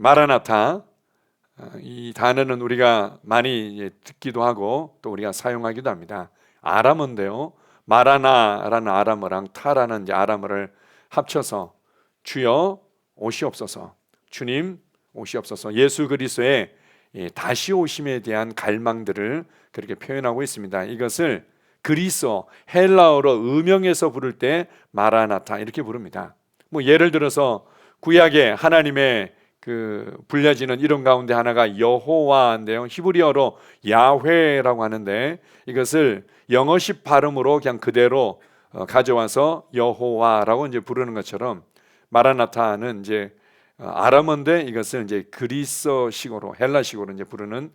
마라나타, 이 단어는 우리가 많이 듣기도 하고 또 우리가 사용하기도 합니다. 아람어인데요, 마라나라는 아람어랑 타라는 아람어를 합쳐서 주여 오시옵소서, 주님 오시옵소서, 예수 그리스도의 다시 오심에 대한 갈망들을 그렇게 표현하고 있습니다. 이것을 그리스어 헬라어로 음영해서 부를 때 마라나타 이렇게 부릅니다. 뭐 예를 들어서 구약에 하나님의 불려지는 이름 가운데 하나가 여호와인데요, 히브리어로 야훼라고 하는데 이것을 영어식 발음으로 그냥 그대로 가져와서 여호와라고 이제 부르는 것처럼 마라나타는 이제 아람어인데 이것을 이제 그리스어식으로 헬라식으로 이제 부르는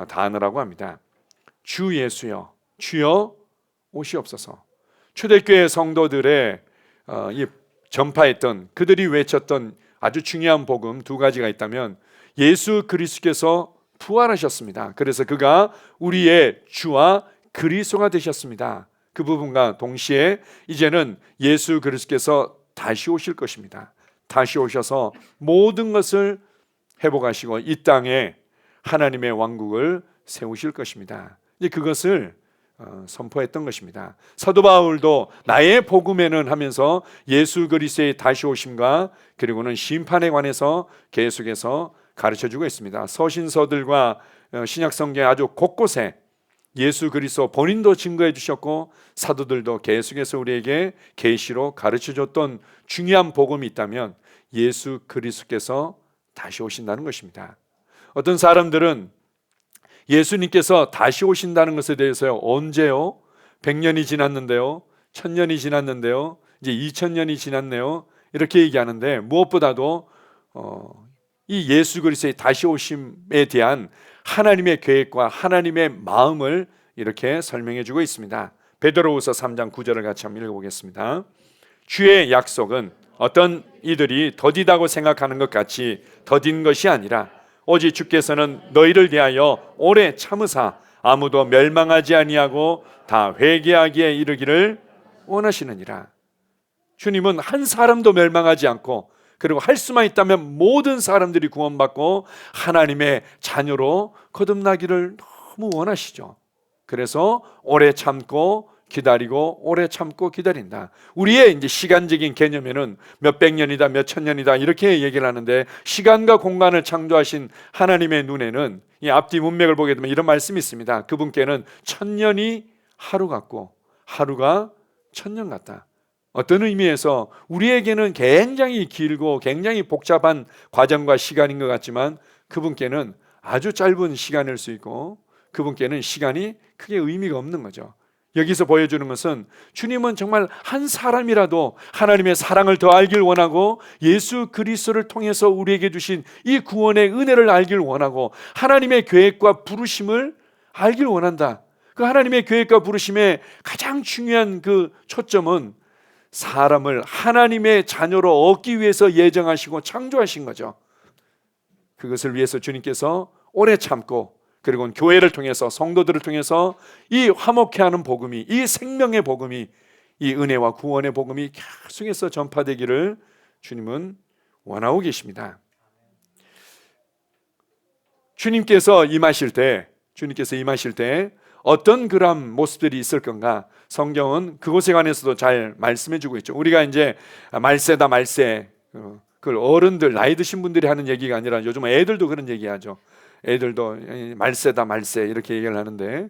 단어라고 합니다. 주 예수여, 주여 오시옵소서. 초대교회 성도들의 이 전파했던, 그들이 외쳤던 아주 중요한 복음 두 가지가 있다면 예수 그리스도께서 부활하셨습니다. 그래서 그가 우리의 주와 그리스도가 되셨습니다. 그 부분과 동시에 이제는 예수 그리스도께서 다시 오실 것입니다. 다시 오셔서 모든 것을 회복하시고 이 땅에 하나님의 왕국을 세우실 것입니다. 이제 그것을 선포했던 것입니다. 사도 바울도 나의 복음에는 하면서 예수 그리스도의 다시 오심과 그리고는 심판에 관해서 계속해서 가르쳐주고 있습니다. 서신서들과 신약 성경에 아주 곳곳에 예수 그리스도 본인도 증거해 주셨고 사도들도 계속해서 우리에게 계시로 가르쳐줬던 중요한 복음이 있다면 예수 그리스도께서 다시 오신다는 것입니다. 어떤 사람들은 예수님께서 다시 오신다는 것에 대해서요, 언제요? 100년이 지났는데요, 1000년이 지났는데요, 이제 2000년이 지났네요, 이렇게 얘기하는데 무엇보다도 이 예수 그리스도의 다시 오심에 대한 하나님의 계획과 하나님의 마음을 이렇게 설명해 주고 있습니다. 베드로후서 3장 9절을 같이 한번 읽어보겠습니다. 주의 약속은 어떤 이들이 더디다고 생각하는 것 같이 더딘 것이 아니라 오직 주께서는 너희를 대하여 오래 참으사 아무도 멸망하지 아니하고 다 회개하기에 이르기를 원하시느니라. 주님은 한 사람도 멸망하지 않고 그리고 할 수만 있다면 모든 사람들이 구원받고 하나님의 자녀로 거듭나기를 너무 원하시죠. 그래서 오래 참고 기다리고 오래 참고 기다린다. 우리의 이제 시간적인 개념에는 몇백 년이다, 몇천 년이다 이렇게 얘기를 하는데 시간과 공간을 창조하신 하나님의 눈에는 이 앞뒤 문맥을 보게 되면 이런 말씀이 있습니다. 그분께는 1000년이 하루 같고 하루가 1000년 같다. 어떤 의미에서 우리에게는 굉장히 길고 굉장히 복잡한 과정과 시간인 것 같지만 그분께는 아주 짧은 시간일 수 있고 그분께는 시간이 크게 의미가 없는 거죠. 여기서 보여주는 것은 주님은 정말 한 사람이라도 하나님의 사랑을 더 알길 원하고 예수 그리스도를 통해서 우리에게 주신 이 구원의 은혜를 알길 원하고 하나님의 계획과 부르심을 알길 원한다. 그 하나님의 계획과 부르심의 가장 중요한 그 초점은 사람을 하나님의 자녀로 얻기 위해서 예정하시고 창조하신 거죠. 그것을 위해서 주님께서 오래 참고 그리고 교회를 통해서 성도들을 통해서 이 화목케 하는 복음이, 이 생명의 복음이, 이 은혜와 구원의 복음이 계속해서 전파되기를 주님은 원하고 계십니다. 주님께서 임하실 때 어떤 그런 모습들이 있을 건가? 성경은 그것에 관해서도 잘 말씀해 주고 있죠. 우리가 이제 말세다 말세, 그걸 어른들 나이 드신 분들이 하는 얘기가 아니라 요즘 애들도 그런 얘기하죠. 애들도 말세다 말세 이렇게 얘기를 하는데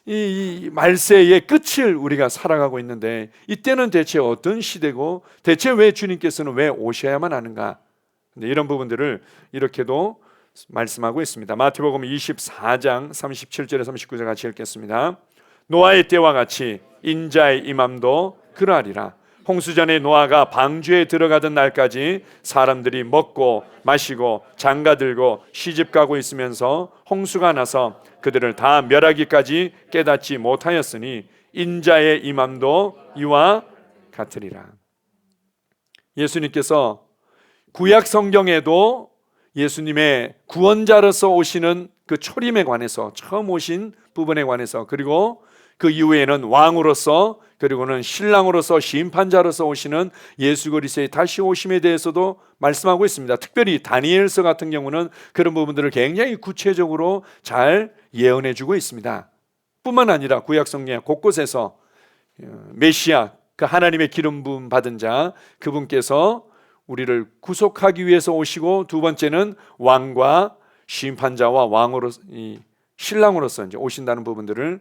이 말세의 끝을 우리가 살아가고 있는데 이때는 대체 어떤 시대고 대체 왜 주님께서는 왜 오셔야만 하는가? 근데 이런 부분들을 이렇게도 말씀하고 있습니다. 마태복음 24장 37절에 39절 같이 읽겠습니다. 노아의 때와 같이 인자의 임함도 그러하리라. 홍수전에 노아가 방주에 들어가던 날까지 사람들이 먹고 마시고 장가들고 시집가고 있으면서 홍수가 나서 그들을 다 멸하기까지 깨닫지 못하였으니 인자의 임함도 이와 같으리라. 예수님께서 구약 성경에도 예수님의 구원자로서 오시는 그 초림에 관해서 처음 오신 부분에 관해서 그리고 그 이후에는 왕으로서 그리고는 신랑으로서 심판자로서 오시는 예수 그리스도의 다시 오심에 대해서도 말씀하고 있습니다. 특별히 다니엘서 같은 경우는 그런 부분들을 굉장히 구체적으로 잘 예언해 주고 있습니다. 뿐만 아니라 구약 성경 곳곳에서 메시아, 그 하나님의 기름 부음 받은 자, 그분께서 우리를 구속하기 위해서 오시고, 두 번째는 왕과 심판자와 왕으로 신랑으로서 이제 오신다는 부분들을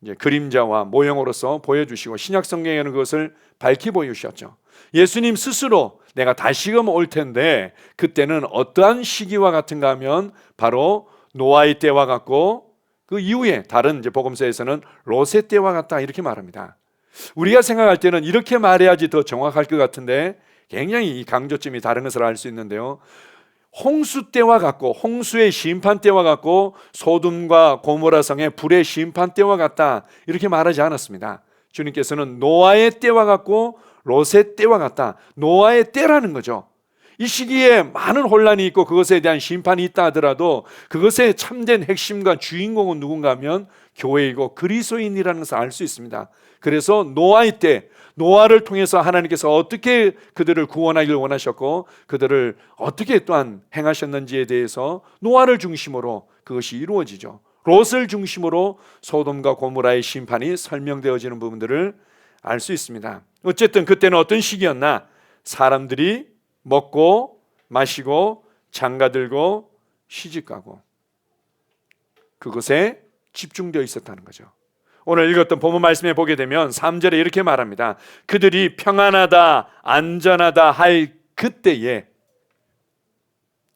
이제 그림자와 모형으로서 보여주시고, 신약 성경에는 그것을 밝히 보여주셨죠. 예수님 스스로 내가 다시금 올 텐데 그때는 어떠한 시기와 같은가 하면 바로 노아의 때와 같고, 그 이후에 다른 이제 복음서에서는 롯의 때와 같다 이렇게 말합니다. 우리가 생각할 때는 이렇게 말해야지 더 정확할 것 같은데 굉장히 이 강조점이 다른 것을 알 수 있는데요. 홍수 때와 같고, 홍수의 심판 때와 같고, 소돔과 고모라 성의 불의 심판 때와 같다 이렇게 말하지 않았습니다. 주님께서는 노아의 때와 같고 롯의 때와 같다. 노아의 때라는 거죠. 이 시기에 많은 혼란이 있고 그것에 대한 심판이 있다 하더라도 그것의 참된 핵심과 주인공은 누군가 하면 교회이고 그리스도인이라는 것을 알 수 있습니다. 그래서 노아의 때, 노아를 통해서 하나님께서 어떻게 그들을 구원하기를 원하셨고 그들을 어떻게 또한 행하셨는지에 대해서 노아를 중심으로 그것이 이루어지죠. 롯을 중심으로 소돔과 고모라의 심판이 설명되어지는 부분들을 알 수 있습니다. 어쨌든 그때는 어떤 시기였나? 사람들이 먹고 마시고 장가들고 시집가고 그것에 집중되어 있었다는 거죠. 오늘 읽었던 본문 말씀에 보게 되면 3절에 이렇게 말합니다. 그들이 평안하다 안전하다 할 그때에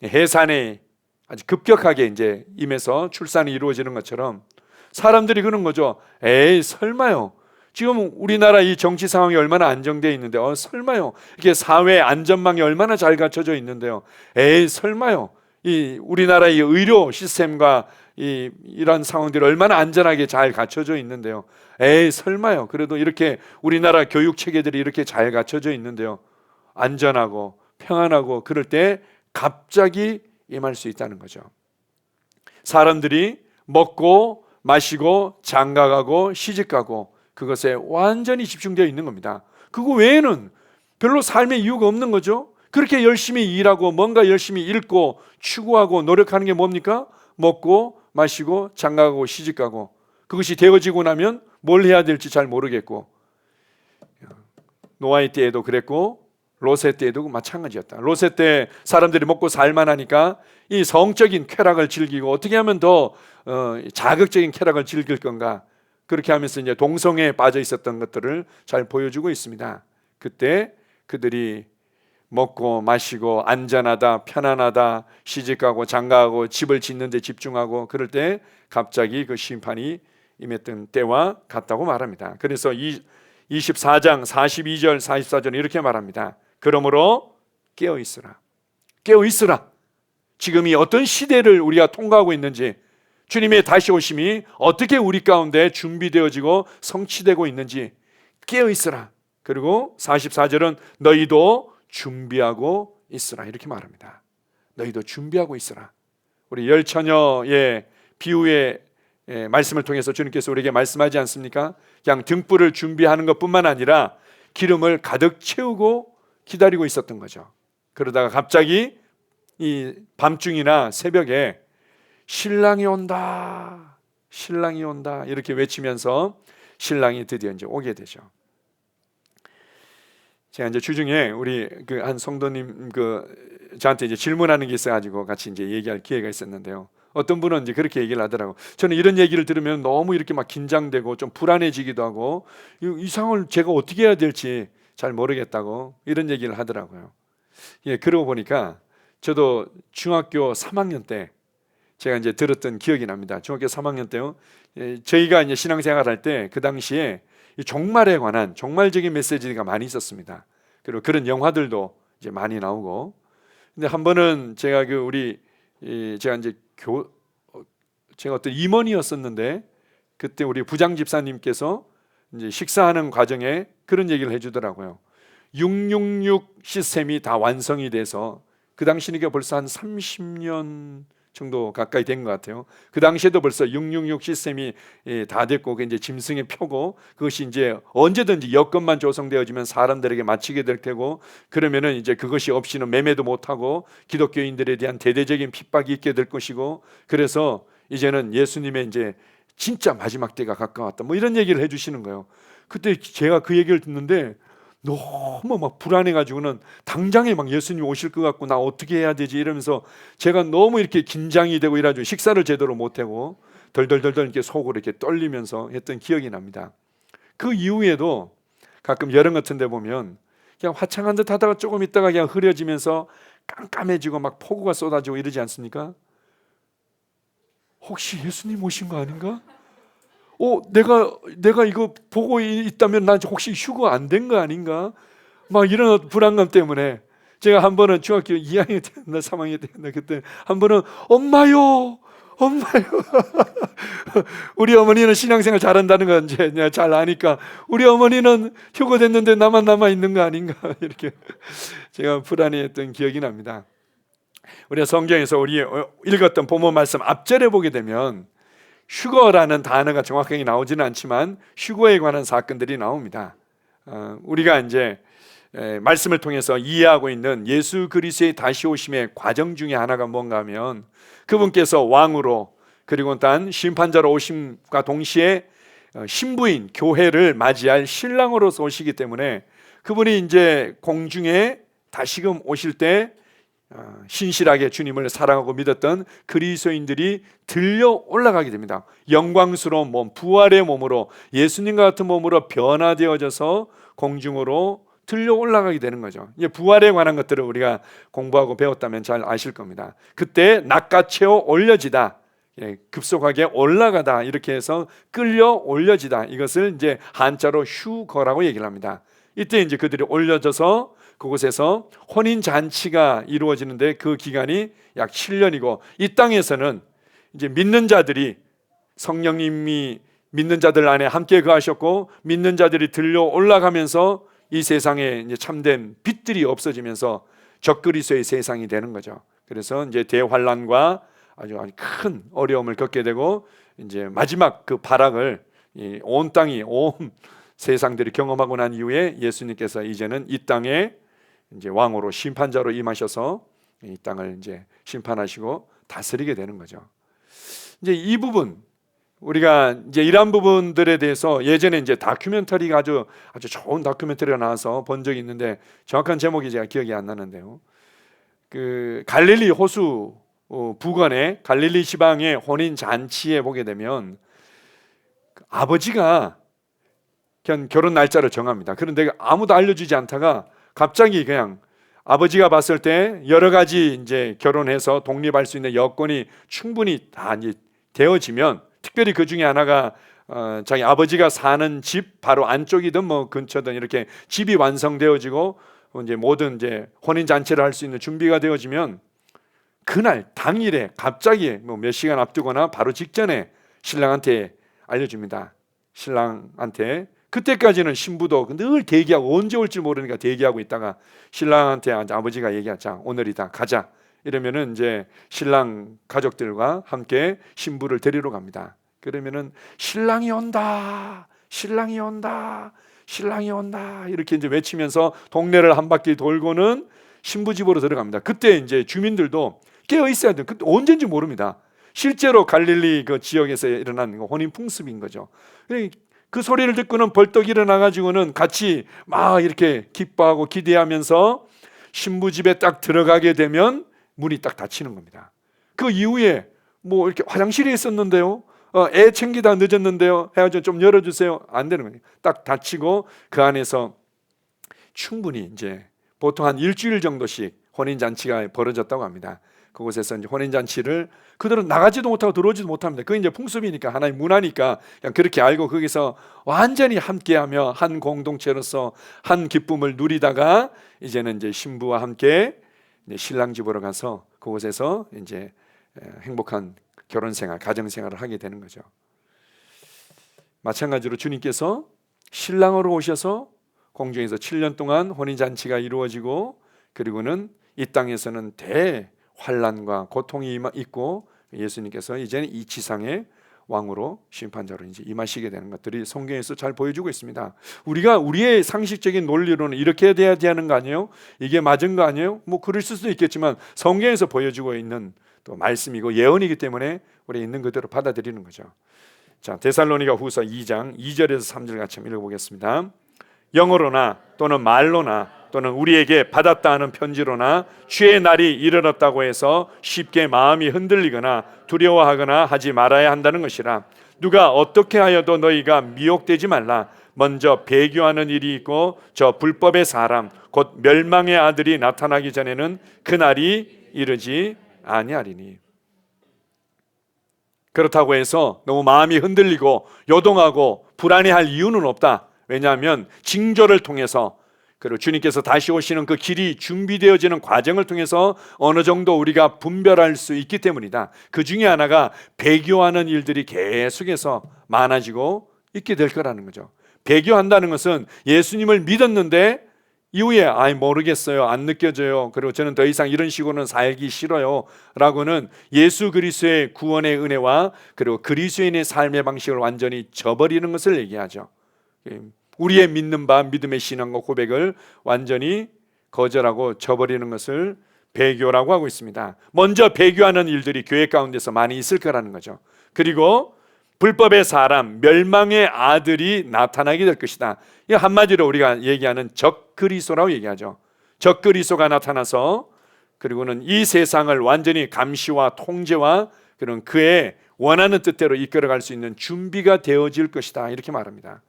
해산에 아주 급격하게 이제 임해서 출산이 이루어지는 것처럼 사람들이 그런 거죠. 에이 설마요. 지금 우리나라 이 정치 상황이 얼마나 안정되어 있는데 설마요. 이게 사회 안전망이 얼마나 잘 갖춰져 있는데요. 에이 설마요. 이 우리나라의 의료 시스템과 이런 상황들이 얼마나 안전하게 잘 갖춰져 있는데요. 에이 설마요. 그래도 이렇게 우리나라 교육 체계들이 이렇게 잘 갖춰져 있는데요. 안전하고 평안하고 그럴 때 갑자기 임할 수 있다는 거죠. 사람들이 먹고 마시고 장가가고 시집가고 그것에 완전히 집중되어 있는 겁니다. 그거 외에는 별로 삶의 이유가 없는 거죠. 그렇게 열심히 일하고 뭔가 열심히 읽고 추구하고 노력하는 게 뭡니까? 먹고 마시고 장가가고 시집가고 그것이 되어지고 나면 뭘 해야 될지 잘 모르겠고 노아의 때에도 그랬고 롯의 때에도 마찬가지였다. 롯의 때 사람들이 먹고 살만하니까 이 성적인 쾌락을 즐기고 어떻게 하면 더 자극적인 쾌락을 즐길 건가 그렇게 하면서 이제 동성애에 빠져 있었던 것들을 잘 보여주고 있습니다. 그때 그들이 먹고 마시고 안전하다 편안하다 시집가고 장가가고 집을 짓는 데 집중하고 그럴 때 갑자기 그 심판이 임했던 때와 같다고 말합니다. 그래서 24장 42절 44절 이렇게 말합니다. 그러므로 깨어있으라. 깨어있으라. 지금 이 어떤 시대를 우리가 통과하고 있는지 주님의 다시 오심이 어떻게 우리 가운데 준비되어지고 성취되고 있는지 깨어있으라. 그리고 44절은 너희도 준비하고 있으라 이렇게 말합니다. 너희도 준비하고 있으라. 우리 열 처녀의 비유의 말씀을 통해서 주님께서 우리에게 말씀하지 않습니까? 그냥 등불을 준비하는 것뿐만 아니라 기름을 가득 채우고 기다리고 있었던 거죠. 그러다가 갑자기 이 밤중이나 새벽에 신랑이 온다, 신랑이 온다 이렇게 외치면서 신랑이 드디어 이제 오게 되죠. 제가 이제 주중에 우리 그 한 성도님 저한테 이제 질문하는 게 있어가지고 같이 이제 얘기할 기회가 있었는데요. 어떤 분은 이제 그렇게 얘기를 하더라고. 저는 이런 얘기를 들으면 너무 이렇게 막 긴장되고 좀 불안해지기도 하고 이 상황을 제가 어떻게 해야 될지 잘 모르겠다고 이런 얘기를 하더라고요. 예, 그러고 보니까 저도 중학교 3학년 때 제가 이제 들었던 기억이 납니다. 중학교 3학년 때요. 저희가 이제 신앙생활할 때 그 당시에 이 종말에 관한 종말적인 메시지가 많이 있었습니다. 그리고 그런 영화들도 이제 많이 나오고. 근데 한 번은 제가 제가 이제 제가 어떤 임원이었었는데 그때 우리 부장 집사님께서 이제 식사하는 과정에 그런 얘기를 해주더라고요. 666 시스템이 다 완성이 돼서 그 당시니까 벌써 한 30년 정도 가까이 된 것 같아요. 그 당시에도 벌써 666 시스템이 다 됐고, 그 이제 짐승의 표고, 그것이 이제 언제든지 여건만 조성되어지면 사람들에게 맞히게 될 테고, 그러면은 이제 그것이 없이는 매매도 못하고 기독교인들에 대한 대대적인 핍박이 있게 될 것이고, 그래서 이제는 예수님의 이제 진짜 마지막 때가 가까웠다, 뭐 이런 얘기를 해주시는 거예요. 그때 제가 그 얘기를 듣는데 너무 막 불안해가지고는 당장에 막 예수님 오실 것 같고 나 어떻게 해야 되지 이러면서 제가 너무 이렇게 긴장이 되고 이래가지고 식사를 제대로 못하고 덜덜덜덜 이렇게 속으로 이렇게 떨리면서 했던 기억이 납니다. 그 이후에도 가끔 여름 같은 데 보면 그냥 화창한 듯 하다가 조금 있다가 그냥 흐려지면서 깜깜해지고 막 폭우가 쏟아지고 이러지 않습니까? 혹시 예수님 오신 거 아닌가? 내가 이거 보고 있다면 난 혹시 휴거 안 된 거 아닌가? 막 이런 불안감 때문에 제가 한 번은 중학교 2학년 때였나 3학년 때였나 그때 한 번은 엄마요. 우리 어머니는 신앙생활 잘한다는 건 이제 내가 잘 아니까 우리 어머니는 휴거됐는데 나만 남아 있는 거 아닌가 이렇게 제가 불안해했던 기억이 납니다. 우리가 성경에서 우리 읽었던 본문 말씀 앞절에 보게 되면 휴거라는 단어가 정확하게 나오지는 않지만 휴거에 관한 사건들이 나옵니다. 우리가 이제 말씀을 통해서 이해하고 있는 예수 그리스도의 다시 오심의 과정 중에 하나가 뭔가 하면 그분께서 왕으로 그리고 단 심판자로 오심과 동시에 신부인 교회를 맞이할 신랑으로서 오시기 때문에 그분이 이제 공중에 다시금 오실 때 신실하게 주님을 사랑하고 믿었던 그리스도인들이 들려 올라가게 됩니다. 영광스러운 몸, 부활의 몸으로 예수님과 같은 몸으로 변화되어져서 공중으로 들려 올라가게 되는 거죠. 부활에 관한 것들을 우리가 공부하고 배웠다면 잘 아실 겁니다. 그때 낚아채어 올려지다, 급속하게 올라가다, 이렇게 해서 끌려 올려지다, 이것을 이제 한자로 휴거라고 얘기를 합니다. 이때 이제 그들이 올려져서 그곳에서 혼인 잔치가 이루어지는데 그 기간이 약 7년이고 이 땅에서는 이제 믿는 자들이 성령님이 믿는 자들 안에 함께 거하셨고 믿는 자들이 들려 올라가면서 이 세상에 이제 참된 빛들이 없어지면서 적그리스도의 세상이 되는 거죠. 그래서 이제 대환란과 아주 큰 어려움을 겪게 되고 이제 마지막 그 발악을 온 땅이 온 세상들이 경험하고 난 이후에 예수님께서 이제는 이 땅에 이제 왕으로 심판자로 임하셔서 이 땅을 이제 심판하시고 다스리게 되는 거죠. 이제 이 부분 우리가 이제 이런 부분들에 대해서 예전에 이제 다큐멘터리가 아주 좋은 다큐멘터리가 나와서 본 적이 있는데 정확한 제목이 제가 기억이 안 나는데요. 그 갈릴리 호수 부근의 갈릴리 지방의 혼인 잔치에 보게 되면 아버지가 그냥 결혼 날짜를 정합니다. 그런데 아무도 알려주지 않다가 갑자기 그냥 아버지가 봤을 때 여러 가지 이제 결혼해서 독립할 수 있는 여건이 충분히 다 이제 되어지면 특별히 그 중에 하나가 자기 아버지가 사는 집 바로 안쪽이든 뭐 근처든 이렇게 집이 완성되어지고 이제 모든 이제 혼인 잔치를 할 수 있는 준비가 되어지면 그날 당일에 갑자기 뭐 몇 시간 앞두거나 바로 직전에 신랑한테 알려줍니다. 신랑한테 그때까지는 신부도 늘 대기하고 언제 올지 모르니까 대기하고 있다가 신랑한테 아버지가 얘기하자 오늘이다 가자 이러면은 이제 신랑 가족들과 함께 신부를 데리러 갑니다. 그러면은 신랑이 온다, 신랑이 온다, 신랑이 온다 이렇게 이제 외치면서 동네를 한 바퀴 돌고는 신부 집으로 들어갑니다. 그때 이제 주민들도 깨어 있어야 돼요. 그때 언제인지 모릅니다. 실제로 갈릴리 그 지역에서 일어난 혼인 풍습인 거죠. 그 소리를 듣고는 벌떡 일어나 가지고는 같이 막 이렇게 기뻐하고 기대하면서 신부 집에 딱 들어가게 되면 문이 딱 닫히는 겁니다. 그 이후에 뭐 이렇게 화장실에 있었는데요, 애 챙기다 늦었는데요 해가지고 좀 열어주세요, 안 되는 거예요. 딱 닫히고 그 안에서 충분히 이제 보통 한 일주일 정도씩 혼인 잔치가 벌어졌다고 합니다. 그곳에서 이제 혼인 잔치를 그들은 나가지도 못하고 들어오지도 못합니다. 그게 이제 풍습이니까 하나의 문화니까 그냥 그렇게 알고 거기서 완전히 함께하며 한 공동체로서 한 기쁨을 누리다가 이제는 이제 신부와 함께 이제 신랑 집으로 가서 그곳에서 이제 행복한 결혼 생활, 가정 생활을 하게 되는 거죠. 마찬가지로 주님께서 신랑으로 오셔서 공중에서 7년 동안 혼인 잔치가 이루어지고 그리고는 이 땅에서는 환난과 고통이 있고 예수님께서 이제는 이 지상의 왕으로 심판자로 이제 임하시게 되는 것들이 성경에서 잘 보여주고 있습니다. 우리가 우리의 상식적인 논리로는 이렇게 돼야 되는 거 아니에요? 이게 맞은 거 아니에요? 뭐 그럴 수도 있겠지만 성경에서 보여주고 있는 또 말씀이고 예언이기 때문에 우리 있는 그대로 받아들이는 거죠. 자, 데살로니가 후서 2장 2절에서 3절 같이 한번 읽어보겠습니다. 영어로나 또는 말로나 또는 우리에게 받았다 하는 편지로나 주의 날이 이르렀다고 해서 쉽게 마음이 흔들리거나 두려워하거나 하지 말아야 한다는 것이라. 누가 어떻게 하여도 너희가 미혹되지 말라. 먼저 배교하는 일이 있고 저 불법의 사람 곧 멸망의 아들이 나타나기 전에는 그 날이 이르지 아니하리니. 그렇다고 해서 너무 마음이 흔들리고 요동하고 불안해할 이유는 없다. 왜냐하면 징조를 통해서 그리고 주님께서 다시 오시는 그 길이 준비되어지는 과정을 통해서 어느 정도 우리가 분별할 수 있기 때문이다. 그 중에 하나가 배교하는 일들이 계속해서 많아지고 있게 될 거라는 거죠. 배교한다는 것은 예수님을 믿었는데 이후에 모르겠어요, 안 느껴져요, 그리고 저는 더 이상 이런 식으로는 살기 싫어요 라고는 예수 그리스도의 구원의 은혜와 그리고 그리스도인의 삶의 방식을 완전히 저버리는 것을 얘기하죠. 우리의 믿는 바 믿음의 신앙과 고백을 완전히 거절하고 저버리는 것을 배교라고 하고 있습니다. 먼저 배교하는 일들이 교회 가운데서 많이 있을 거라는 거죠. 그리고 불법의 사람, 멸망의 아들이 나타나게 될 것이다. 이 한마디로 우리가 얘기하는 적그리스도라고 얘기하죠. 적그리스도가 나타나서 그리고는 이 세상을 완전히 감시와 통제와 그런 그의 원하는 뜻대로 이끌어갈 수 있는 준비가 되어질 것이다. 이렇게 말합니다.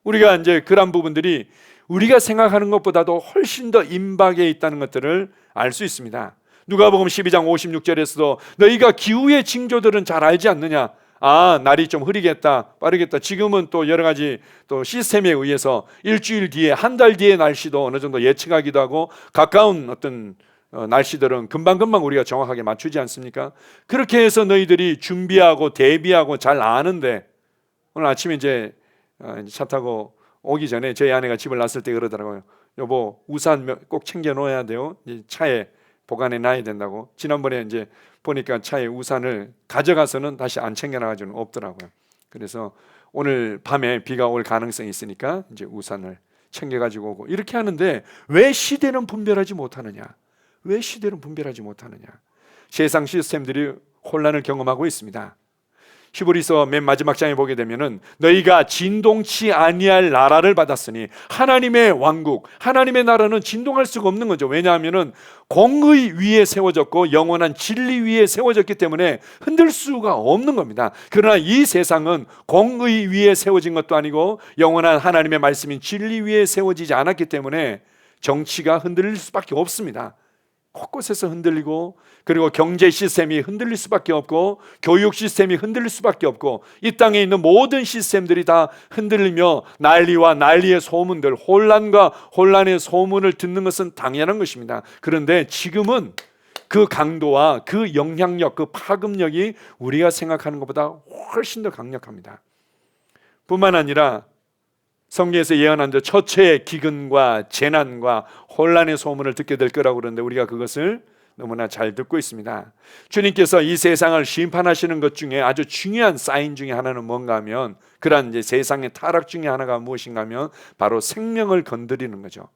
우리가 이제 그런 부분들이 우리가 생각하는 것보다도 훨씬 더 임박해 있다는 것들을 알 수 있습니다. 누가복음 12장 56절에서도 너희가 기후의 징조들은 잘 알지 않느냐? 날이 좀 흐리겠다, 빠르겠다. 지금은 또 여러 가지 또 시스템에 의해서 일주일 뒤에, 한 달 뒤의 날씨도 어느 정도 예측하기도 하고 가까운 어떤 날씨들은 금방금방 우리가 정확하게 맞추지 않습니까? 그렇게 해서 너희들이 준비하고 대비하고 잘 아는데 오늘 아침에 이제 차 타고 오기 전에 저희 아내가 집을 났을 때 그러더라고요. 여보, 우산 꼭 챙겨 놓아야 돼요. 차에 보관해 놔야 된다고. 지난번에 이제 보니까 차에 우산을 가져가서는 다시 안 챙겨놔가지고는 없더라고요. 그래서 오늘 밤에 비가 올 가능성이 있으니까 이제 우산을 챙겨가지고 오고 이렇게 하는데 왜 시대는 분별하지 못하느냐? 왜 시대는 분별하지 못하느냐? 세상 시스템들이 혼란을 경험하고 있습니다. 히브리서 맨 마지막 장에 보게 되면은 너희가 진동치 아니할 나라를 받았으니 하나님의 왕국, 하나님의 나라는 진동할 수가 없는 거죠. 왜냐하면은 공의 위에 세워졌고 영원한 진리 위에 세워졌기 때문에 흔들 수가 없는 겁니다. 그러나 이 세상은 공의 위에 세워진 것도 아니고 영원한 하나님의 말씀인 진리 위에 세워지지 않았기 때문에 정치가 흔들릴 수밖에 없습니다. 곳곳에서 흔들리고 그리고 경제 시스템이 흔들릴 수밖에 없고 교육 시스템이 흔들릴 수밖에 없고 이 땅에 있는 모든 시스템들이 다 흔들리며 난리와 난리의 소문들, 혼란과 혼란의 소문을 듣는 것은 당연한 것입니다. 그런데 지금은 그 강도와 그 영향력, 그 파급력이 우리가 생각하는 것보다 훨씬 더 강력합니다. 뿐만 아니라 성경에서 예언한 저 처처의 기근과 재난과 혼란의 소문을 듣게 될 거라고 그러는데 우리가 그것을 너무나 잘 듣고 있습니다. 주님께서 이 세상을 심판하시는 것 중에 아주 중요한 사인 중에 하나는 뭔가 하면 그러한 이제 세상의 타락 중에 하나가 무엇인가 하면 바로 생명을 건드리는 거죠.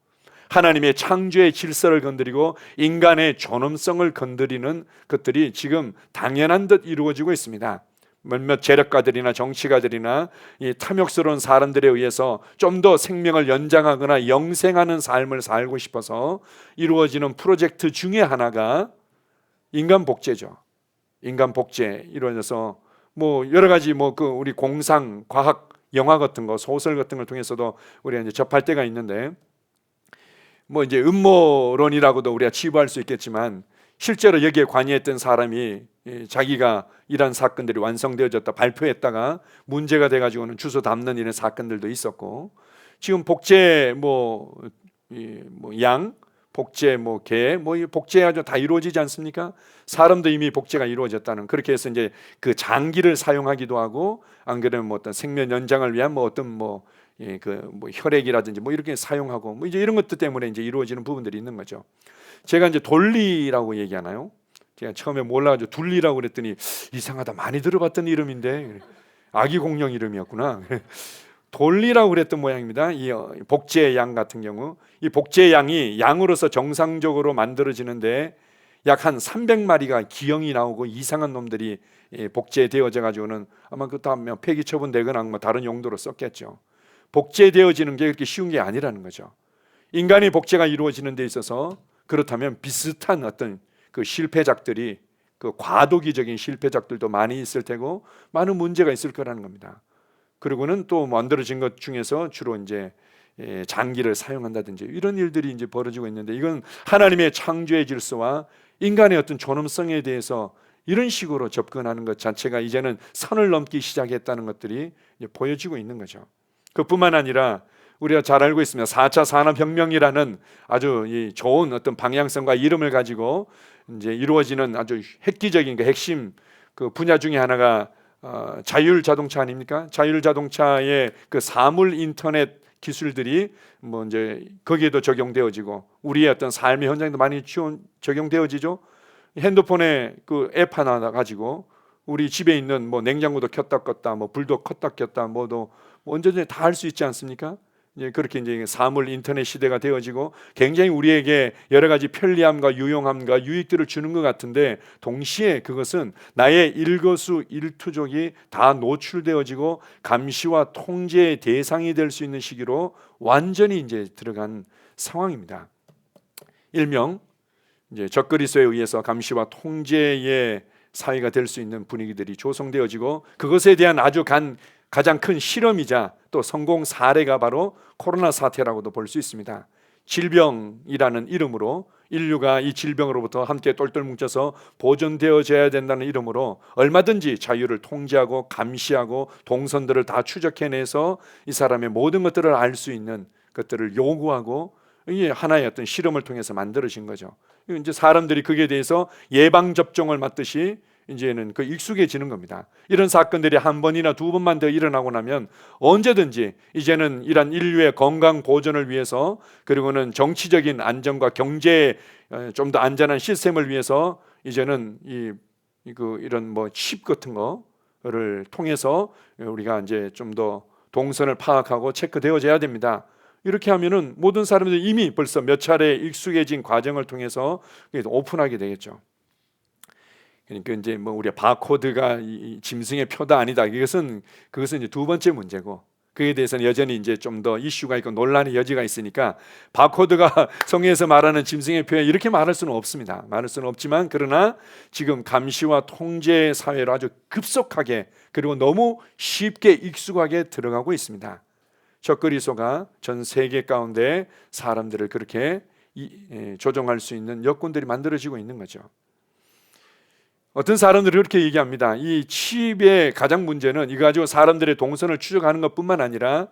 하나님의 창조의 질서를 건드리고 인간의 존엄성을 건드리는 것들이 지금 당연한 듯 이루어지고 있습니다. 몇몇 재력가들이나 정치가들이나 이 탐욕스러운 사람들에 의해서 좀 더 생명을 연장하거나 영생하는 삶을 살고 싶어서 이루어지는 프로젝트 중에 하나가 인간 복제죠. 인간 복제 이루어져서 뭐 여러 가지 우리 공상, 과학, 영화 같은 거, 소설 같은 걸 통해서도 우리가 이제 접할 때가 있는데 이제 음모론이라고도 우리가 치부할 수 있겠지만 실제로 여기에 관여했던 사람이 자기가 이런 사건들이 완성되어졌다 발표했다가 문제가 돼가지고는 주소 담는 이런 사건들도 있었고 지금 복제 양, 복제 개, 복제가 다 이루어지지 않습니까? 사람도 이미 복제가 이루어졌다는 그렇게 해서 이제 그 장기를 사용하기도 하고 안 그러면 어떤 생명 연장을 위한 혈액이라든지 이렇게 사용하고 이제 이런 것들 때문에 이제 이루어지는 부분들이 있는 거죠. 제가 이제 돌리라고 얘기하나요? 제가 처음에 몰라가지고 둘리라고 그랬더니 이상하다, 많이 들어봤던 이름인데 아기 공룡 이름이었구나. 돌리라고 그랬던 모양입니다. 이 복제의 양 같은 경우, 이 복제의 양이 양으로서 정상적으로 만들어지는데 약 한 300마리가 기형이 나오고 이상한 놈들이 복제되어져 가지고는 아마 그 다음에 폐기 처분되거나 뭐 다른 용도로 썼겠죠. 복제되어지는 게 그렇게 쉬운 게 아니라는 거죠. 인간의 복제가 이루어지는 데 있어서 그렇다면 비슷한 어떤 그 실패작들이, 그 과도기적인 실패작들도 많이 있을 테고 많은 문제가 있을 거라는 겁니다. 그리고는 또 만들어진 것 중에서 주로 이제 장기를 사용한다든지 이런 일들이 이제 벌어지고 있는데, 이건 하나님의 창조의 질서와 인간의 어떤 존엄성에 대해서 이런 식으로 접근하는 것 자체가 이제는 선을 넘기 시작했다는 것들이 이제 보여지고 있는 거죠. 그뿐만 아니라 우리가 잘 알고 있습니다. 4차 산업혁명이라는 아주 좋은 어떤 방향성과 이름을 가지고 이제 이루어지는 아주 획기적인 그 핵심 그 분야 중에 하나가 자율 자동차 아닙니까? 자율 자동차의 그 사물 인터넷 기술들이 뭐 이제 거기에도 적용되어지고 우리의 어떤 삶의 현장에도 많이 적용되어지죠. 핸드폰에 그 앱 하나 가지고 우리 집에 있는 뭐 냉장고도 켰다 껐다, 뭐 불도 껐다 켰다, 뭐도 언제든지 다 할 수 있지 않습니까? 이제 그렇게 이제 사물 인터넷 시대가 되어지고 굉장히 우리에게 여러 가지 편리함과 유용함과 유익들을 주는 것 같은데, 동시에 그것은 나의 일거수일투족이 다 노출되어지고 감시와 통제의 대상이 될 수 있는 시기로 완전히 이제 들어간 상황입니다. 일명 이제 적그리스도에 의해서 감시와 통제의 사회가 될 수 있는 분위기들이 조성되어지고, 그것에 대한 아주 가장 큰 실험이자 또 성공 사례가 바로 코로나 사태라고도 볼 수 있습니다. 질병이라는 이름으로 인류가 이 질병으로부터 함께 똘똘 뭉쳐서 보존되어져야 된다는 이름으로 얼마든지 자유를 통제하고 감시하고 동선들을 다 추적해내서 이 사람의 모든 것들을 알 수 있는 것들을 요구하고, 이게 하나의 어떤 실험을 통해서 만들어진 거죠. 이제 사람들이 그에 대해서 예방 접종을 맞듯이 이제는 그 익숙해지는 겁니다. 이런 사건들이 한 번이나 두 번만 더 일어나고 나면 언제든지 이제는 이런 인류의 건강 보존을 위해서, 그리고는 정치적인 안정과 경제의 좀 더 안전한 시스템을 위해서 이제는 이런 뭐 칩 같은 거를 통해서 우리가 이제 좀 더 동선을 파악하고 체크되어져야 됩니다. 이렇게 하면은 모든 사람들이 이미 벌써 몇 차례 익숙해진 과정을 통해서 오픈하게 되겠죠. 그러니까 이제 뭐 우리가 바코드가 이 짐승의 표다 아니다, 그것은 이제 두 번째 문제고, 그에 대해서는 여전히 이제 좀 더 이슈가 있고 논란의 여지가 있으니까 바코드가 성경에서 말하는 짐승의 표에 이렇게 말할 수는 없습니다. 말할 수는 없지만, 그러나 지금 감시와 통제 사회로 아주 급속하게 그리고 너무 쉽게 익숙하게 들어가고 있습니다. 적그리스도가 전 세계 가운데 사람들을 그렇게 조종할 수 있는 여건들이 만들어지고 있는 거죠. 어떤 사람들이 그렇게 얘기합니다. 이 칩의 가장 문제는 이거 가지고 사람들의 동선을 추적하는 것뿐만 아니라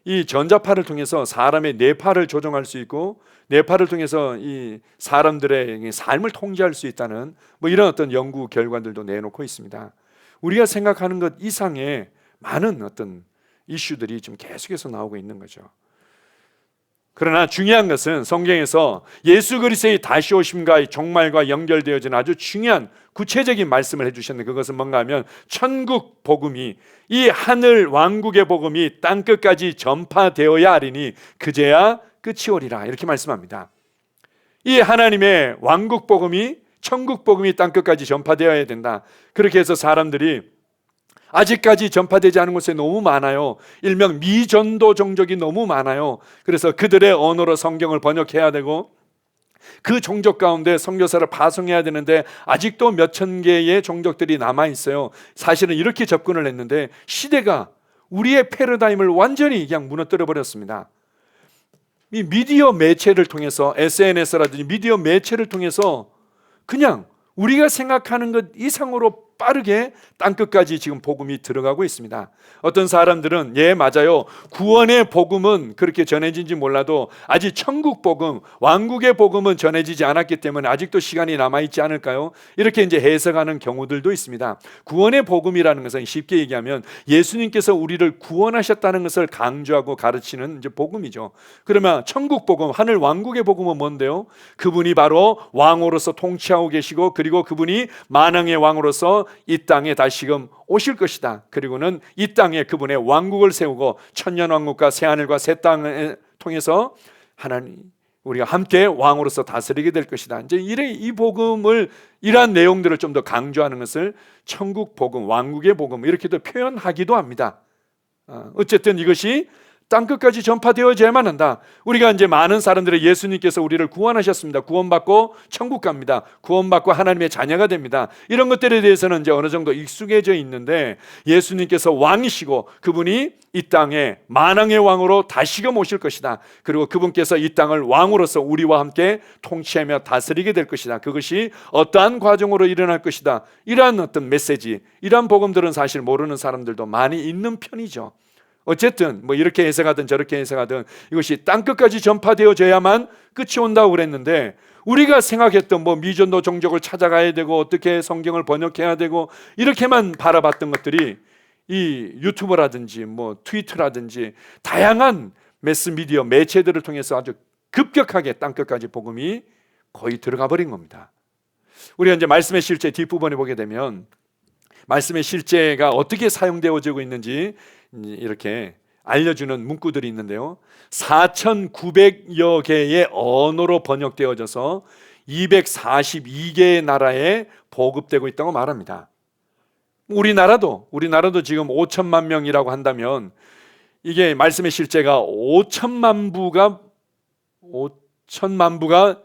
이 전자파를 통해서 사람의 뇌파를 조종할 수 있고, 뇌파를 통해서 이 사람들의 삶을 통제할 수 있다는 뭐 이런 어떤 연구 결과들도 내놓고 있습니다. 우리가 생각하는 것 이상의 많은 어떤 이슈들이 좀 계속해서 나오고 있는 거죠. 그러나 중요한 것은 성경에서 예수 그리스도의 다시 오심과의 종말과 연결되어지는 아주 중요한 구체적인 말씀을 해주셨는데, 그것은 뭔가 하면 천국 복음이, 이 하늘 왕국의 복음이 땅끝까지 전파되어야 하리니 그제야 끝이 오리라, 이렇게 말씀합니다. 이 하나님의 왕국 복음이, 천국 복음이 땅끝까지 전파되어야 된다. 그렇게 해서 사람들이 아직까지 전파되지 않은 곳에 너무 많아요. 일명 미전도 종족이 너무 많아요. 그래서 그들의 언어로 성경을 번역해야 되고, 그 종족 가운데 선교사를 파송해야 되는데 아직도 몇천 개의 종족들이 남아 있어요. 사실은 이렇게 접근을 했는데 시대가 우리의 패러다임을 완전히 그냥 무너뜨려 버렸습니다. 이 미디어 매체를 통해서, SNS라든지 미디어 매체를 통해서 그냥 우리가 생각하는 것 이상으로 빠르게 땅끝까지 지금 복음이 들어가고 있습니다. 어떤 사람들은 예 맞아요, 구원의 복음은 그렇게 전해진지 몰라도 아직 천국 복음, 왕국의 복음은 전해지지 않았기 때문에 아직도 시간이 남아있지 않을까요? 이렇게 이제 해석하는 경우들도 있습니다. 구원의 복음이라는 것은 쉽게 얘기하면 예수님께서 우리를 구원하셨다는 것을 강조하고 가르치는 이제 복음이죠. 그러면 천국 복음, 하늘 왕국의 복음은 뭔데요? 그분이 바로 왕으로서 통치하고 계시고, 그리고 그분이 만왕의 왕으로서 이 땅에 다시금 오실 것이다. 그리고는 이 땅에 그분의 왕국을 세우고 천년왕국과 새하늘과 새 땅을 통해서 하나님 우리가 함께 왕으로서 다스리게 될 것이다. 이제 이 복음을, 이러한 내용들을 좀 더 강조하는 것을 천국 복음, 왕국의 복음 이렇게도 표현하기도 합니다. 어쨌든 이것이 땅끝까지 전파되어져야만 한다. 우리가 이제 많은 사람들이 예수님께서 우리를 구원하셨습니다. 구원받고 천국 갑니다. 구원받고 하나님의 자녀가 됩니다. 이런 것들에 대해서는 이제 어느 정도 익숙해져 있는데, 예수님께서 왕이시고 그분이 이 땅에 만왕의 왕으로 다시금 오실 것이다. 그리고 그분께서 이 땅을 왕으로서 우리와 함께 통치하며 다스리게 될 것이다. 그것이 어떠한 과정으로 일어날 것이다. 이러한 어떤 메시지, 이러한 복음들은 사실 모르는 사람들도 많이 있는 편이죠. 어쨌든 뭐 이렇게 해석하든 저렇게 해석하든 이것이 땅끝까지 전파되어져야만 끝이 온다고 그랬는데, 우리가 생각했던 뭐 미전도 종족을 찾아가야 되고 어떻게 성경을 번역해야 되고 이렇게만 바라봤던 것들이 이 유튜브라든지 뭐 트위터라든지 다양한 매스미디어 매체들을 통해서 아주 급격하게 땅끝까지 복음이 거의 들어가 버린 겁니다. 우리가 이제 말씀의 실제 뒷부분에 보게 되면 말씀의 실제가 어떻게 사용되어지고 있는지 이렇게 알려주는 문구들이 있는데요, 4,900여 개의 언어로 번역되어져서 242개의 나라에 보급되고 있다고 말합니다. 우리나라도 지금 5천만 명이라고 한다면, 이게 말씀의 실제가 5천만 부가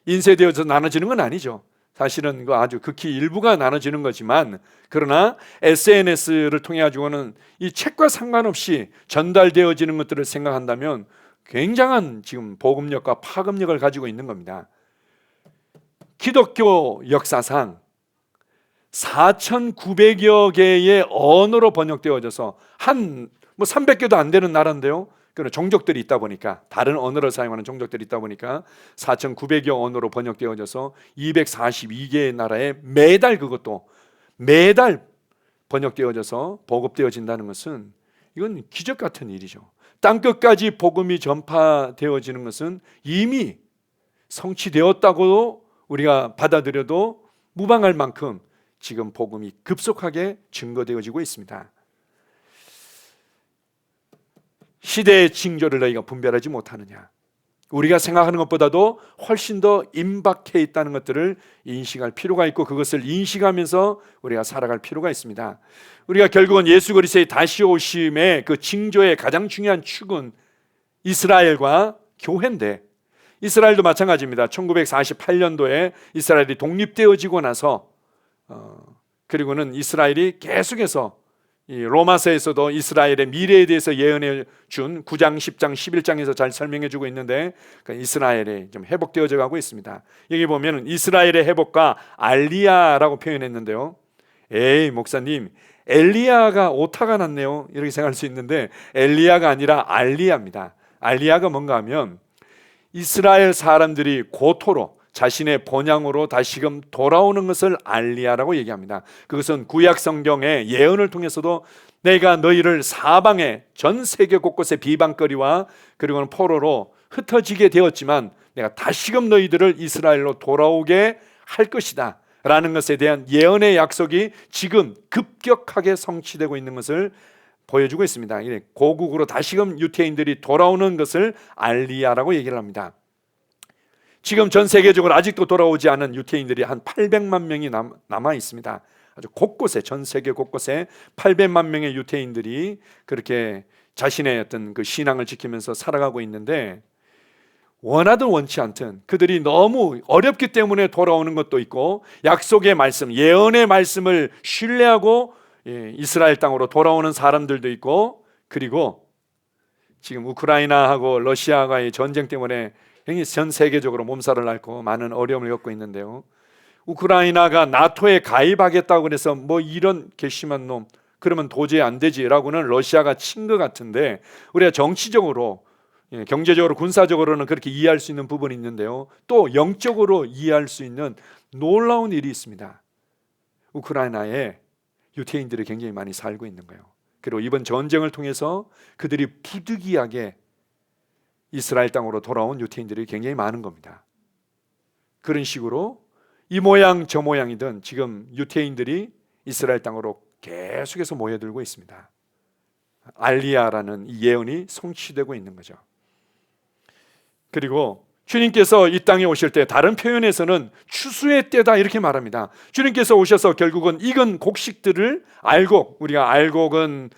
인쇄되어서 나눠지는 건 아니죠. 사실은 아주 극히 일부가 나눠지는 거지만, 그러나 SNS를 통해 가지고는 이 책과 상관없이 전달되어지는 것들을 생각한다면 굉장한 지금 복음력과 파급력을 가지고 있는 겁니다. 기독교 역사상 4,900여 개의 언어로 번역되어져서 한 300개도 안 되는 나라인데요, 그런 종족들이 있다 보니까, 다른 언어를 사용하는 종족들이 있다 보니까 4,900여 언어로 번역되어져서 242개의 나라에 매달 번역되어져서 보급되어진다는 것은 이건 기적 같은 일이죠. 땅끝까지 복음이 전파되어지는 것은 이미 성취되었다고 우리가 받아들여도 무방할 만큼 지금 복음이 급속하게 증거되어지고 있습니다. 시대의 징조를 너희가 분별하지 못하느냐? 우리가 생각하는 것보다도 훨씬 더 임박해 있다는 것들을 인식할 필요가 있고, 그것을 인식하면서 우리가 살아갈 필요가 있습니다. 우리가 결국은 예수 그리스도의 다시 오심의 그 징조의 가장 중요한 축은 이스라엘과 교회인데, 이스라엘도 마찬가지입니다. 1948년도에 이스라엘이 독립되어지고 나서 그리고는 이스라엘이 계속해서 이 로마서에서도 이스라엘의 미래에 대해서 예언해 준 9장, 10장, 11장에서 잘 설명해 주고 있는데, 그러니까 이스라엘이 좀 회복되어져 가고 있습니다. 여기 보면 이스라엘의 회복과 알리야라고 표현했는데요, 에이 목사님, 엘리야가 오타가 났네요, 이렇게 생각할 수 있는데 엘리야가 아니라 알리야입니다. 알리야가 뭔가 하면 이스라엘 사람들이 고토로 자신의 본향으로 다시금 돌아오는 것을 알리야라고 얘기합니다. 그것은 구약 성경의 예언을 통해서도 내가 너희를 사방에 전 세계 곳곳에 비방거리와 그리고는 포로로 흩어지게 되었지만 내가 다시금 너희들을 이스라엘로 돌아오게 할 것이다 라는 것에 대한 예언의 약속이 지금 급격하게 성취되고 있는 것을 보여주고 있습니다. 고국으로 다시금 유태인들이 돌아오는 것을 알리야라고 얘기를 합니다. 지금 전 세계적으로 아직도 돌아오지 않은 유태인들이 한 800만 명이 남아 있습니다. 아주 곳곳에, 전 세계 곳곳에 800만 명의 유태인들이 그렇게 자신의 어떤 그 신앙을 지키면서 살아가고 있는데, 원하든 원치 않든 그들이 너무 어렵기 때문에 돌아오는 것도 있고, 약속의 말씀, 예언의 말씀을 신뢰하고 이스라엘 땅으로 돌아오는 사람들도 있고, 그리고 지금 우크라이나하고 러시아와의 전쟁 때문에 전 세계적으로 몸살을 앓고 많은 어려움을 겪고 있는데요, 우크라이나가 나토에 가입하겠다고 그래서 뭐 이런 괘씸한 놈, 그러면 도저히 안 되지라고는 러시아가 친 것 같은데, 우리가 정치적으로, 경제적으로, 군사적으로는 그렇게 이해할 수 있는 부분이 있는데요, 또 영적으로 이해할 수 있는 놀라운 일이 있습니다. 우크라이나에 유태인들이 굉장히 많이 살고 있는 거예요. 그리고 이번 전쟁을 통해서 그들이 부득이하게 이스라엘 땅으로 돌아온 유태인들이 굉장히 많은 겁니다. 그런 식으로 이 모양 저 모양이든 지금 유태인들이 이스라엘 땅으로 계속해서 모여들고 있습니다. 알리야라는 이 예언이 성취되고 있는 거죠. 그리고 주님께서 이 땅에 오실 때 다른 표현에서는 추수의 때다 이렇게 말합니다. 주님께서 오셔서 결국은 익은 곡식들을 우리가 알곡은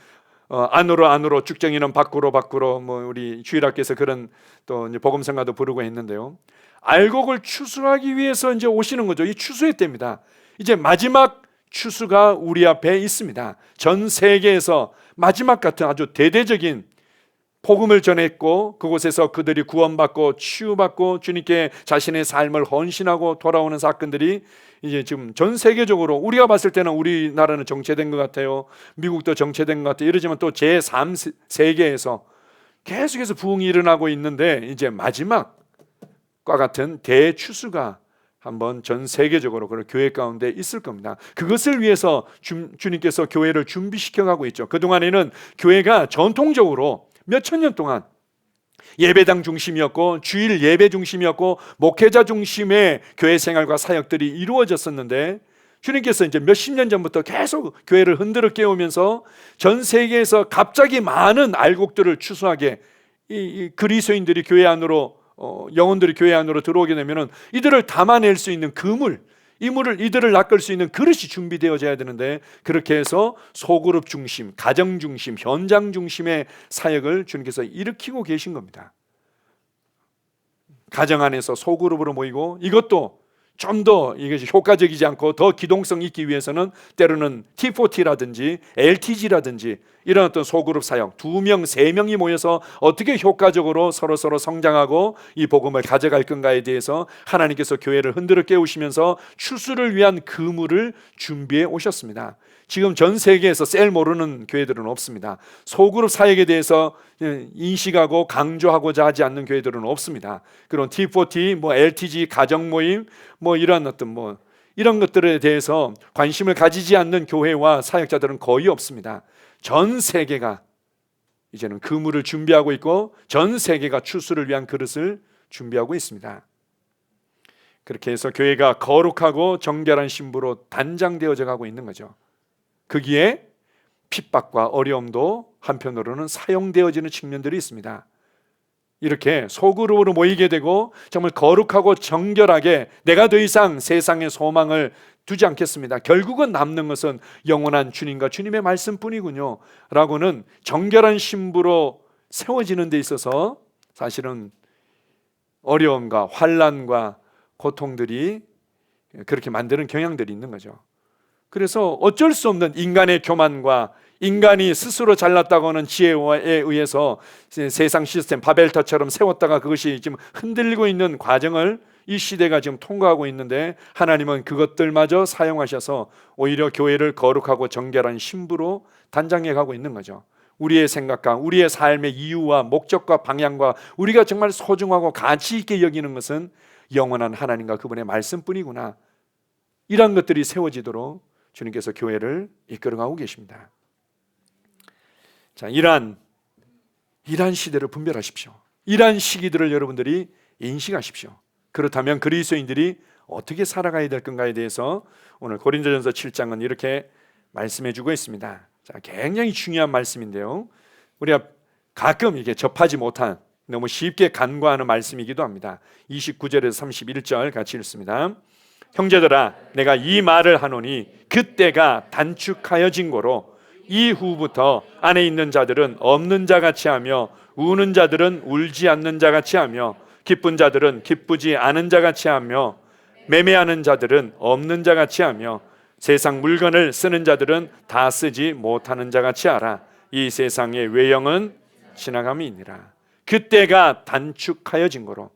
안으로 쭉정이는 밖으로 뭐 우리 주일학교에서 그런 또 이제 복음성가도 부르고 했는데요. 알곡을 추수하기 위해서 이제 오시는 거죠. 이 추수의 때입니다. 이제 마지막 추수가 우리 앞에 있습니다. 전 세계에서 마지막 같은 아주 대대적인 복음을 전했고 그곳에서 그들이 구원받고 치유받고 주님께 자신의 삶을 헌신하고 돌아오는 사건들이 이제 지금 전 세계적으로, 우리가 봤을 때는 우리나라는 정체된 것 같아요. 미국도 정체된 것 같아요. 이러지만 또 제3세계에서 계속해서 부흥이 일어나고 있는데, 이제 마지막과 같은 대추수가 한번 전 세계적으로 그런 교회 가운데 있을 겁니다. 그것을 위해서 주님께서 교회를 준비시켜가고 있죠. 그동안에는 교회가 전통적으로 몇천 년 동안 예배당 중심이었고 주일 예배 중심이었고 목회자 중심의 교회 생활과 사역들이 이루어졌었는데, 주님께서 이제 몇십 년 전부터 계속 교회를 흔들어 깨우면서 전 세계에서 갑자기 많은 알곡들을 추수하게, 이 그리스도인들이 교회 안으로, 영혼들이 교회 안으로 들어오게 되면은 이들을 담아낼 수 있는 이들을 낚을 수 있는 그릇이 준비되어져야 되는데, 그렇게 해서 소그룹 중심, 가정 중심, 현장 중심의 사역을 주님께서 일으키고 계신 겁니다. 가정 안에서 소그룹으로 모이고, 이것도 좀 더 이것이 효과적이지 않고 더 기동성 있기 위해서는 때로는 T4T라든지 LTG라든지 이런 어떤 소그룹 사역, 2명, 3명이 모여서 어떻게 효과적으로 서로 성장하고 이 복음을 가져갈 건가에 대해서 하나님께서 교회를 흔들어 깨우시면서 추수를 위한 그물을 준비해 오셨습니다. 지금 전 세계에서 셀 모르는 교회들은 없습니다. 소그룹 사역에 대해서 인식하고 강조하고자 하지 않는 교회들은 없습니다. 그런 T4T, 뭐 LTG, 가정 모임, 뭐 이런 어떤 이런 것들에 대해서 관심을 가지지 않는 교회와 사역자들은 거의 없습니다. 전 세계가 이제는 그물을 준비하고 있고 전 세계가 추수를 위한 그릇을 준비하고 있습니다. 그렇게 해서 교회가 거룩하고 정결한 신부로 단장되어져 가고 있는 거죠. 거기에 핍박과 어려움도 한편으로는 사용되어지는 측면들이 있습니다. 이렇게 소그룹으로 모이게 되고 정말 거룩하고 정결하게, 내가 더 이상 세상의 소망을 두지 않겠습니다, 결국은 남는 것은 영원한 주님과 주님의 말씀뿐이군요 라고는 정결한 신부로 세워지는 데 있어서 사실은 어려움과 환난과 고통들이 그렇게 만드는 경향들이 있는 거죠. 그래서 어쩔 수 없는 인간의 교만과 인간이 스스로 잘났다고 하는 지혜에 의해서 세상 시스템 바벨탑처럼 세웠다가 그것이 지금 흔들리고 있는 과정을 이 시대가 지금 통과하고 있는데, 하나님은 그것들마저 사용하셔서 오히려 교회를 거룩하고 정결한 신부로 단장해 가고 있는 거죠. 우리의 생각과 우리의 삶의 이유와 목적과 방향과 우리가 정말 소중하고 가치 있게 여기는 것은 영원한 하나님과 그분의 말씀뿐이구나, 이런 것들이 세워지도록 주님께서 교회를 이끌어가고 계십니다. 자, 이러한 시대를 분별하십시오. 이러한 시기들을 여러분들이 인식하십시오. 그렇다면 그리스도인들이 어떻게 살아가야 될 건가에 대해서 오늘 고린도전서 7장은 이렇게 말씀해 주고 있습니다. 자, 굉장히 중요한 말씀인데요, 우리가 가끔 이게 접하지 못한, 너무 쉽게 간과하는 말씀이기도 합니다. 29절에서 31절 같이 읽습니다. 형제들아, 내가 이 말을 하노니 그때가 단축하여진 고로 이후부터 안에 있는 자들은 없는 자같이 하며 우는 자들은 울지 않는 자같이 하며 기쁜 자들은 기쁘지 않은 자같이 하며 매매하는 자들은 없는 자같이 하며 세상 물건을 쓰는 자들은 다 쓰지 못하는 자같이 하라. 이 세상의 외형은 지나감이 있니라. 그때가 단축하여진 거로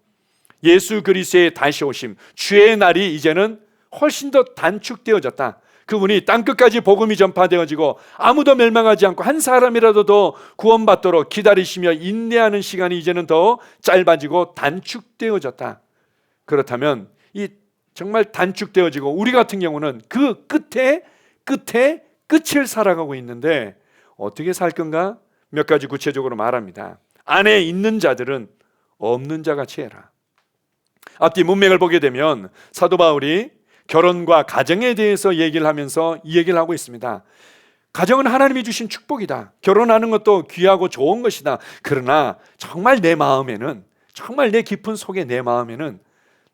예수 그리스도의 다시 오심, 주의 날이 이제는 훨씬 더 단축되어졌다. 그분이 땅끝까지 복음이 전파되어지고 아무도 멸망하지 않고 한 사람이라도 더 구원받도록 기다리시며 인내하는 시간이 이제는 더 짧아지고 단축되어졌다. 그렇다면 이 정말 단축되어지고 우리 같은 경우는 그 끝을 살아가고 있는데 어떻게 살 건가? 몇 가지 구체적으로 말합니다. 안에 있는 자들은 없는 자같이 해라. 앞뒤 문맥을 보게 되면 사도 바울이 결혼과 가정에 대해서 얘기를 하면서 이 얘기를 하고 있습니다. 가정은 하나님이 주신 축복이다. 결혼하는 것도 귀하고 좋은 것이다. 그러나 정말 내 마음에는, 정말 내 깊은 속에 내 마음에는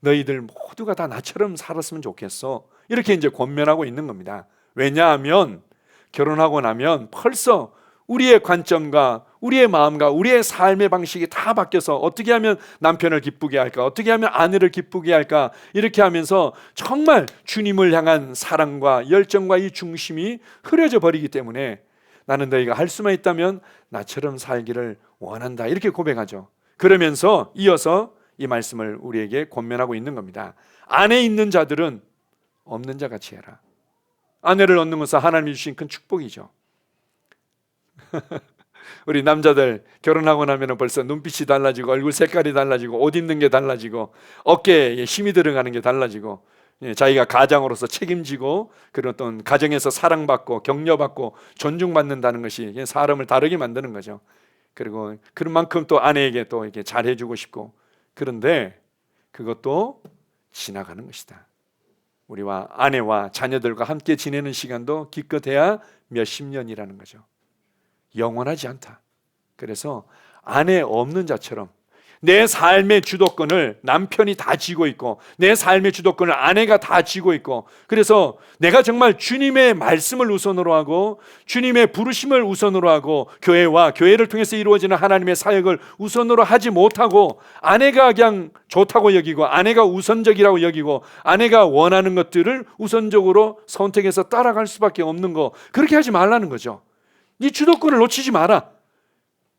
너희들 모두가 다 나처럼 살았으면 좋겠어. 이렇게 이제 권면하고 있는 겁니다. 왜냐하면 결혼하고 나면 벌써 우리의 관점과 우리의 마음과 우리의 삶의 방식이 다 바뀌어서 어떻게 하면 남편을 기쁘게 할까, 어떻게 하면 아내를 기쁘게 할까, 이렇게 하면서 정말 주님을 향한 사랑과 열정과 이 중심이 흐려져 버리기 때문에 나는 너희가 할 수만 있다면 나처럼 살기를 원한다, 이렇게 고백하죠. 그러면서 이어서 이 말씀을 우리에게 권면하고 있는 겁니다. 안에 있는 자들은 없는 자 같이 해라. 아내를 얻는 것은 하나님이 주신 큰 축복이죠. 우리 남자들 결혼하고 나면 벌써 눈빛이 달라지고 얼굴 색깔이 달라지고 옷 입는 게 달라지고 어깨에 힘이 들어가는 게 달라지고 자기가 가장으로서 책임지고 그런 어떤 가정에서 사랑받고 격려받고 존중받는다는 것이 사람을 다르게 만드는 거죠. 그리고 그런 만큼 또 아내에게 또 이렇게 잘해주고 싶고, 그런데 그것도 지나가는 것이다. 우리와 아내와 자녀들과 함께 지내는 시간도 기껏해야 몇십 년이라는 거죠. 영원하지 않다. 그래서 아내 없는 자처럼 내 삶의 주도권을 남편이 다 쥐고 있고 내 삶의 주도권을 아내가 다 쥐고 있고, 그래서 내가 정말 주님의 말씀을 우선으로 하고 주님의 부르심을 우선으로 하고 교회와 교회를 통해서 이루어지는 하나님의 사역을 우선으로 하지 못하고 아내가 그냥 좋다고 여기고 아내가 우선적이라고 여기고 아내가 원하는 것들을 우선적으로 선택해서 따라갈 수밖에 없는 거, 그렇게 하지 말라는 거죠. 네 주도권을 놓치지 마라.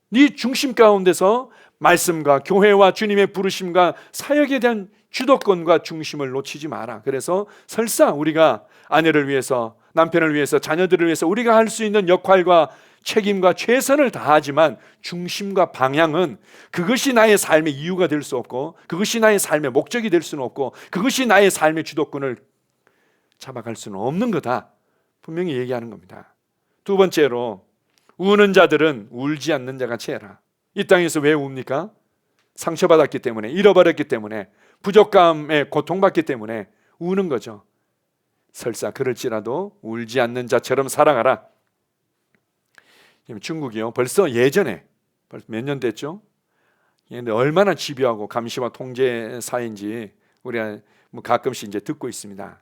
네 중심 가운데서 말씀과 교회와 주님의 부르심과 사역에 대한 주도권과 중심을 놓치지 마라. 그래서 설사 우리가 아내를 위해서, 남편을 위해서, 자녀들을 위해서 우리가 할 수 있는 역할과 책임과 최선을 다하지만 중심과 방향은 그것이 나의 삶의 이유가 될 수 없고 그것이 나의 삶의 목적이 될 수는 없고 그것이 나의 삶의 주도권을 잡아갈 수는 없는 거다. 분명히 얘기하는 겁니다. 두 번째로, 우는 자들은 울지 않는 자같이 해라. 이 땅에서 왜 웁니까? 상처받았기 때문에, 잃어버렸기 때문에, 부족감에 고통받기 때문에 우는 거죠. 설사 그럴지라도 울지 않는 자처럼 살아가라. 중국이요, 벌써 예전에 몇 년 됐죠? 얼마나 집요하고 감시와 통제 사인지 우리가 가끔씩 이제 듣고 있습니다.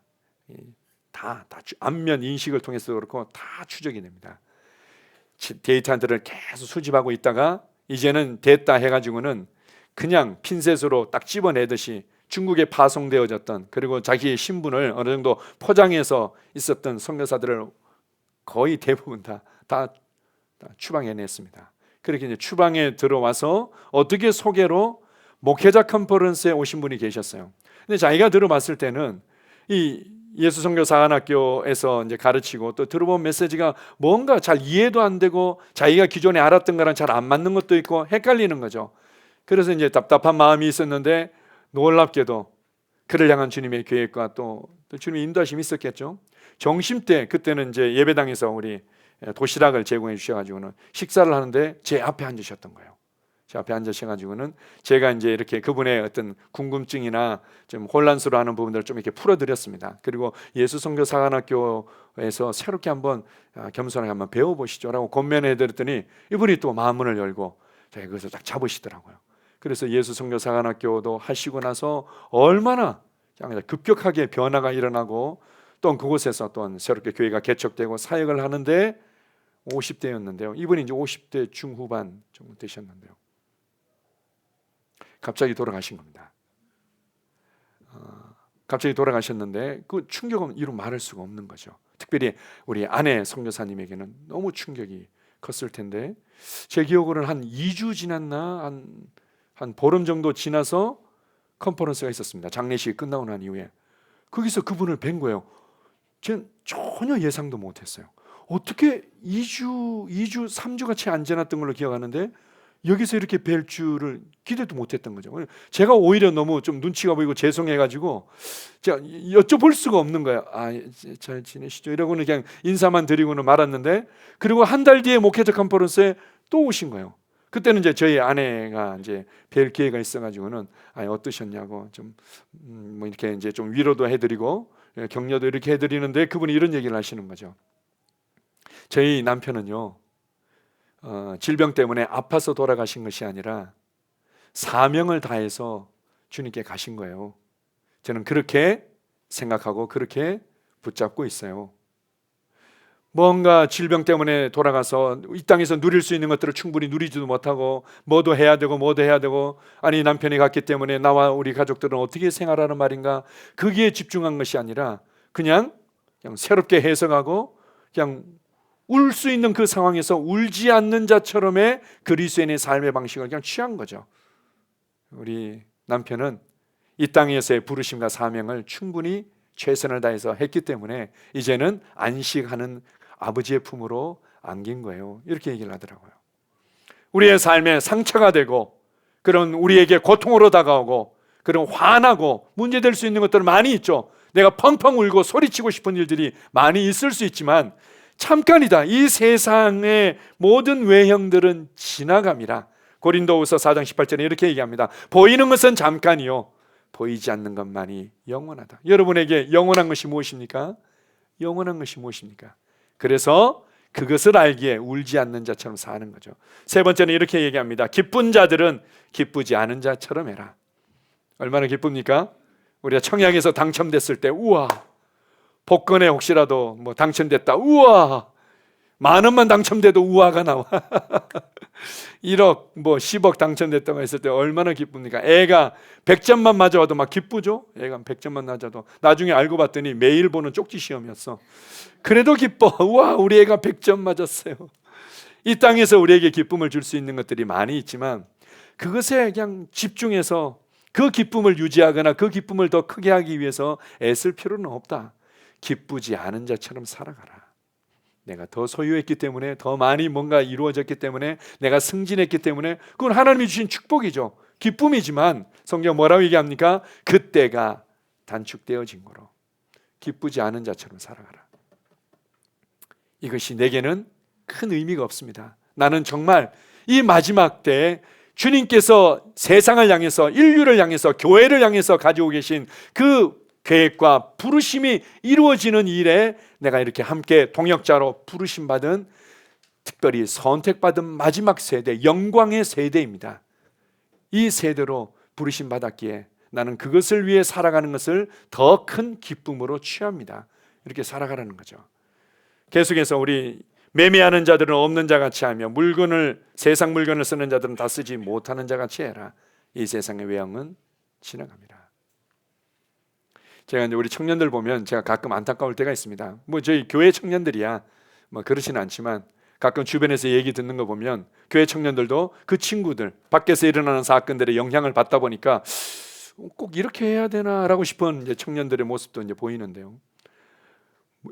다 안면 인식을 통해서 그렇고 다 추적이 됩니다. 데이터들을 계속 수집하고 있다가 이제는 됐다 해가지고는 그냥 핀셋으로 딱 집어내듯이 중국에 파송되어졌던, 그리고 자기의 신분을 어느 정도 포장해서 있었던 선교사들을 거의 대부분 다 추방해냈습니다. 그렇게 이제 추방에 들어와서 어떻게 소개로 목회자 컨퍼런스에 오신 분이 계셨어요. 근데 자기가 들어봤을 때는 이 예수 선교 사관학교에서 이제 가르치고 또 들어본 메시지가 뭔가 잘 이해도 안 되고 자기가 기존에 알았던 거랑 잘 안 맞는 것도 있고 헷갈리는 거죠. 그래서 이제 답답한 마음이 있었는데 놀랍게도 그를 향한 주님의 계획과 또 주님의 인도하심이 있었겠죠. 점심 때, 그때는 이제 예배당에서 우리 도시락을 제공해 주셔가지고는 식사를 하는데 제 앞에 앉으셨던 거예요. 제 앞에 앉으셔가지고는 제가 이제 이렇게 그분의 어떤 궁금증이나 좀 혼란스러워하는 부분들을 좀 이렇게 풀어드렸습니다. 그리고 예수 선교 사관학교에서 새롭게 한번 겸손하게 한번 배워보시죠라고 권면해드렸더니 이분이 또 마음문을 열고 제가 그것을 딱 잡으시더라고요. 그래서 예수 선교 사관학교도 하시고 나서 얼마나 급격하게 변화가 일어나고 또 그곳에서 또 새롭게 교회가 개척되고 사역을 하는데 50대였는데요. 이분이 이제 50대 중후반 정도 되셨는데요. 갑자기 돌아가신 겁니다. 갑자기 돌아가셨는데 그 충격은 이루 말할 수가 없는 거죠. 특별히 우리 아내 선교사님에게는 너무 충격이 컸을 텐데, 제 기억으로는 한 2주 지났나 한 보름 정도 지나서 컨퍼런스가 있었습니다. 장례식이 끝나고 난 이후에 거기서 그분을 뵌 거예요. 저는 전혀 예상도 못했어요. 어떻게 2주, 3주 같이 안 지났던 걸로 기억하는데 여기서 이렇게 뵐 줄을 기대도 못했던 거죠. 제가 오히려 너무 좀 눈치가 보이고 죄송해가지고 제가 여쭤볼 수가 없는 거예요. 잘 지내시죠? 이러고는 그냥 인사만 드리고는 말았는데, 그리고 한 달 뒤에 목회자 컨퍼런스에 또 오신 거예요. 그때는 이제 저희 아내가 이제 뵐 기회가 있어가지고는 어떠셨냐고 좀 뭐 이렇게 이제 좀 위로도 해드리고 격려도 이렇게 해드리는데, 그분이 이런 얘기를 하시는 거죠. 저희 남편은요, 질병 때문에 아파서 돌아가신 것이 아니라 사명을 다해서 주님께 가신 거예요. 저는 그렇게 생각하고 그렇게 붙잡고 있어요. 뭔가 질병 때문에 돌아가서 이 땅에서 누릴 수 있는 것들을 충분히 누리지도 못하고 뭐도 해야 되고 아니 남편이 갔기 때문에 나와 우리 가족들은 어떻게 생활하는 말인가, 거기에 집중한 것이 아니라 그냥 새롭게 해석하고 그냥 울 수 있는 그 상황에서 울지 않는 자처럼의 그리스도인의 삶의 방식을 그냥 취한 거죠. 우리 남편은 이 땅에서의 부르심과 사명을 충분히 최선을 다해서 했기 때문에 이제는 안식하는 아버지의 품으로 안긴 거예요. 이렇게 얘기를 하더라고요. 우리의 삶에 상처가 되고 그런 우리에게 고통으로 다가오고 그런 화나고 문제될 수 있는 것들 많이 있죠. 내가 펑펑 울고 소리치고 싶은 일들이 많이 있을 수 있지만 잠깐이다. 이 세상의 모든 외형들은 지나갑니다. 고린도후서 4장 18절에 이렇게 얘기합니다. 보이는 것은 잠깐이요 보이지 않는 것만이 영원하다. 여러분에게 영원한 것이 무엇입니까? 영원한 것이 무엇입니까? 그래서 그것을 알기에 울지 않는 자처럼 사는 거죠. 세 번째는 이렇게 얘기합니다. 기쁜 자들은 기쁘지 않은 자처럼 해라. 얼마나 기쁩니까? 우리가 청약에서 당첨됐을 때 우와, 복권에 혹시라도 뭐 당첨됐다, 우와, 만 원만 당첨돼도 우와가 나와. 1억 뭐 10억 당첨됐다고 했을 때 얼마나 기쁩니까? 애가 100점만 맞아와도 막 기쁘죠. 애가 100점만 맞아도 나중에 알고 봤더니 매일 보는 쪽지 시험이었어. 그래도 기뻐. 우와, 우리 애가 100점 맞았어요. 이 땅에서 우리에게 기쁨을 줄 수 있는 것들이 많이 있지만 그것에 그냥 집중해서 그 기쁨을 유지하거나 그 기쁨을 더 크게 하기 위해서 애쓸 필요는 없다. 기쁘지 않은 자처럼 살아가라. 내가 더 소유했기 때문에, 더 많이 뭔가 이루어졌기 때문에, 내가 승진했기 때문에, 그건 하나님이 주신 축복이죠. 기쁨이지만 성경 뭐라고 얘기합니까? 그때가 단축되어진 거로 기쁘지 않은 자처럼 살아가라. 이것이 내게는 큰 의미가 없습니다. 나는 정말 이 마지막 때에 주님께서 세상을 향해서, 인류를 향해서, 교회를 향해서 가지고 계신 그 계획과 부르심이 이루어지는 일에 내가 이렇게 함께 동역자로 부르심받은, 특별히 선택받은 마지막 세대, 영광의 세대입니다. 이 세대로 부르심받았기에 나는 그것을 위해 살아가는 것을 더 큰 기쁨으로 취합니다. 이렇게 살아가라는 거죠. 계속해서 우리 매매하는 자들은 없는 자같이 하며 세상 물건을 쓰는 자들은 다 쓰지 못하는 자같이 해라. 이 세상의 외형은 지나갑니다. 제가 이제 우리 청년들 보면 제가 가끔 안타까울 때가 있습니다. 뭐 저희 교회 청년들이야 뭐 그렇지는 않지만 가끔 주변에서 얘기 듣는 거 보면 교회 청년들도 그 친구들 밖에서 일어나는 사건들의 영향을 받다 보니까 꼭 이렇게 해야 되나라고 싶은 이제 청년들의 모습도 이제 보이는데요.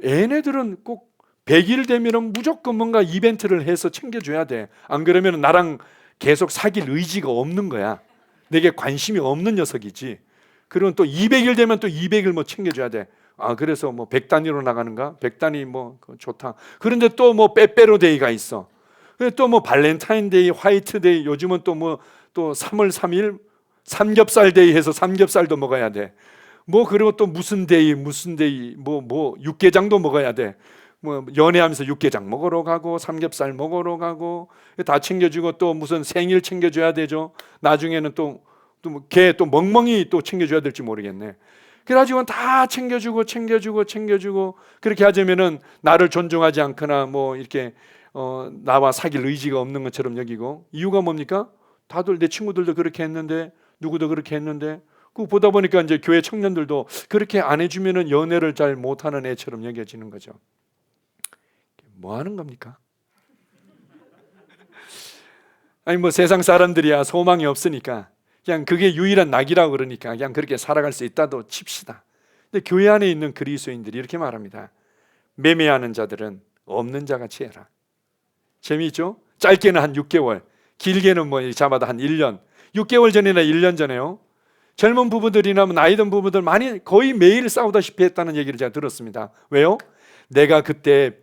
얘네들은 꼭 100일 되면 무조건 뭔가 이벤트를 해서 챙겨줘야 돼. 안 그러면 나랑 계속 사귈 의지가 없는 거야. 내게 관심이 없는 녀석이지. 그러면 또 200일 되면 또 200일 뭐 챙겨줘야 돼. 그래서 뭐 100단위로 나가는가? 100단위 뭐 좋다. 그런데 또 뭐 빼빼로데이가 있어. 또 뭐 발렌타인데이, 화이트데이, 요즘은 또 뭐 또 3월 3일 삼겹살데이 해서 삼겹살도 먹어야 돼. 뭐 그리고 또 무슨 데이 뭐 육개장도 먹어야 돼. 뭐 연애하면서 육개장 먹으러 가고 삼겹살 먹으러 가고 다 챙겨주고 또 무슨 생일 챙겨줘야 되죠. 나중에는 또 걔 또 멍멍이 또 챙겨줘야 될지 모르겠네. 그래가지고 다 챙겨주고 그렇게 하자면은 나를 존중하지 않거나 뭐 이렇게 나와 사귈 의지가 없는 것처럼 여기고, 이유가 뭡니까? 다들 내 친구들도 그렇게 했는데 누구도 그렇게 했는데, 그 보다 보니까 이제 교회 청년들도 그렇게 안 해주면은 연애를 잘 못하는 애처럼 여겨지는 거죠. 뭐 하는 겁니까? 아니 뭐 세상 사람들이야 소망이 없으니까 그냥 그게 유일한 낙이라고 그러니까 그냥 그렇게 살아갈 수 있다도 칩시다. 근데 교회 안에 있는 그리스도인들이 이렇게 말합니다. 매매하는 자들은 없는 자같이 해라. 재미있죠? 짧게는 한 6개월, 길게는 뭐 잡아도 한 1년. 6개월 전이나 1년 전에요. 젊은 부부들이나 나이 든 부부들 많이 거의 매일 싸우다시피 했다는 얘기를 제가 들었습니다. 왜요? 내가 그때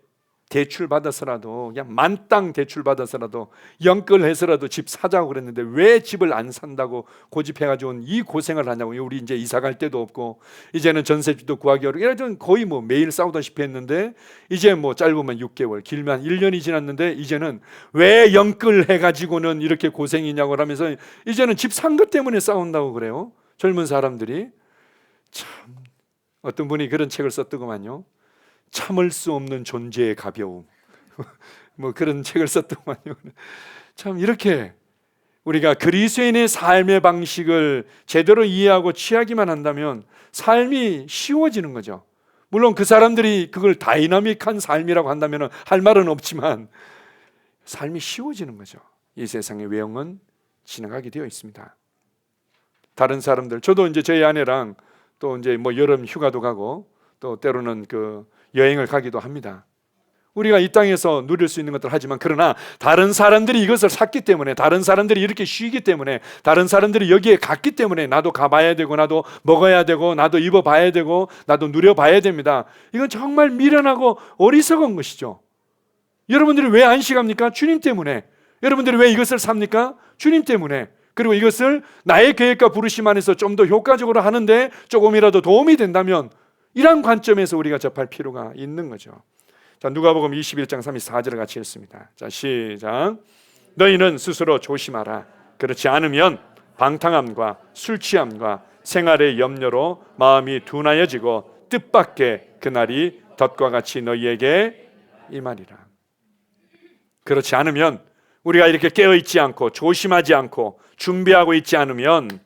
대출 받아서라도 그냥 만땅 대출 받아서라도 연끌해서라도 집 사자고 그랬는데 왜 집을 안 산다고 고집해가지고 이 고생을 하냐고. 우리 이제 이사 갈 데도 없고 이제는 전세집도 구하기 어렵고 이래서 거의 뭐 매일 싸우다시피 했는데 이제 뭐 짧으면 6개월 길면 1년이 지났는데 이제는 왜 연끌해가지고는 이렇게 고생이냐고 하면서 이제는 집 산 것 때문에 싸운다고 그래요. 젊은 사람들이. 참, 어떤 분이 그런 책을 썼더구만요. 참을 수 없는 존재의 가벼움. 뭐 그런 책을 썼더구만요. 참 이렇게 우리가 그리스도인의 삶의 방식을 제대로 이해하고 취하기만 한다면 삶이 쉬워지는 거죠. 물론 그 사람들이 그걸 다이나믹한 삶이라고 한다면 할 말은 없지만 삶이 쉬워지는 거죠. 이 세상의 외형은 지나가게 되어 있습니다. 다른 사람들, 저도 이제 저희 아내랑 또 이제 뭐 여름 휴가도 가고 또 때로는 그 여행을 가기도 합니다. 우리가 이 땅에서 누릴 수 있는 것들 하지만 그러나 다른 사람들이 이것을 샀기 때문에, 다른 사람들이 이렇게 쉬기 때문에, 다른 사람들이 여기에 갔기 때문에 나도 가봐야 되고 나도 먹어야 되고 나도 입어봐야 되고 나도 누려봐야 됩니다. 이건 정말 미련하고 어리석은 것이죠. 여러분들이 왜 안식합니까? 주님 때문에. 여러분들이 왜 이것을 삽니까? 주님 때문에. 그리고 이것을 나의 계획과 부르심 안에서 좀 더 효과적으로 하는데 조금이라도 도움이 된다면 이러한 관점에서 우리가 접할 필요가 있는 거죠. 자, 누가복음 21장 34절을 같이 읽습니다. 자, 시작. 너희는 스스로 조심하라. 그렇지 않으면 방탕함과 술 취함과 생활의 염려로 마음이 둔하여지고 뜻밖의 그날이 덫과 같이 너희에게 임하리라. 그렇지 않으면, 우리가 이렇게 깨어있지 않고 조심하지 않고 준비하고 있지 않으면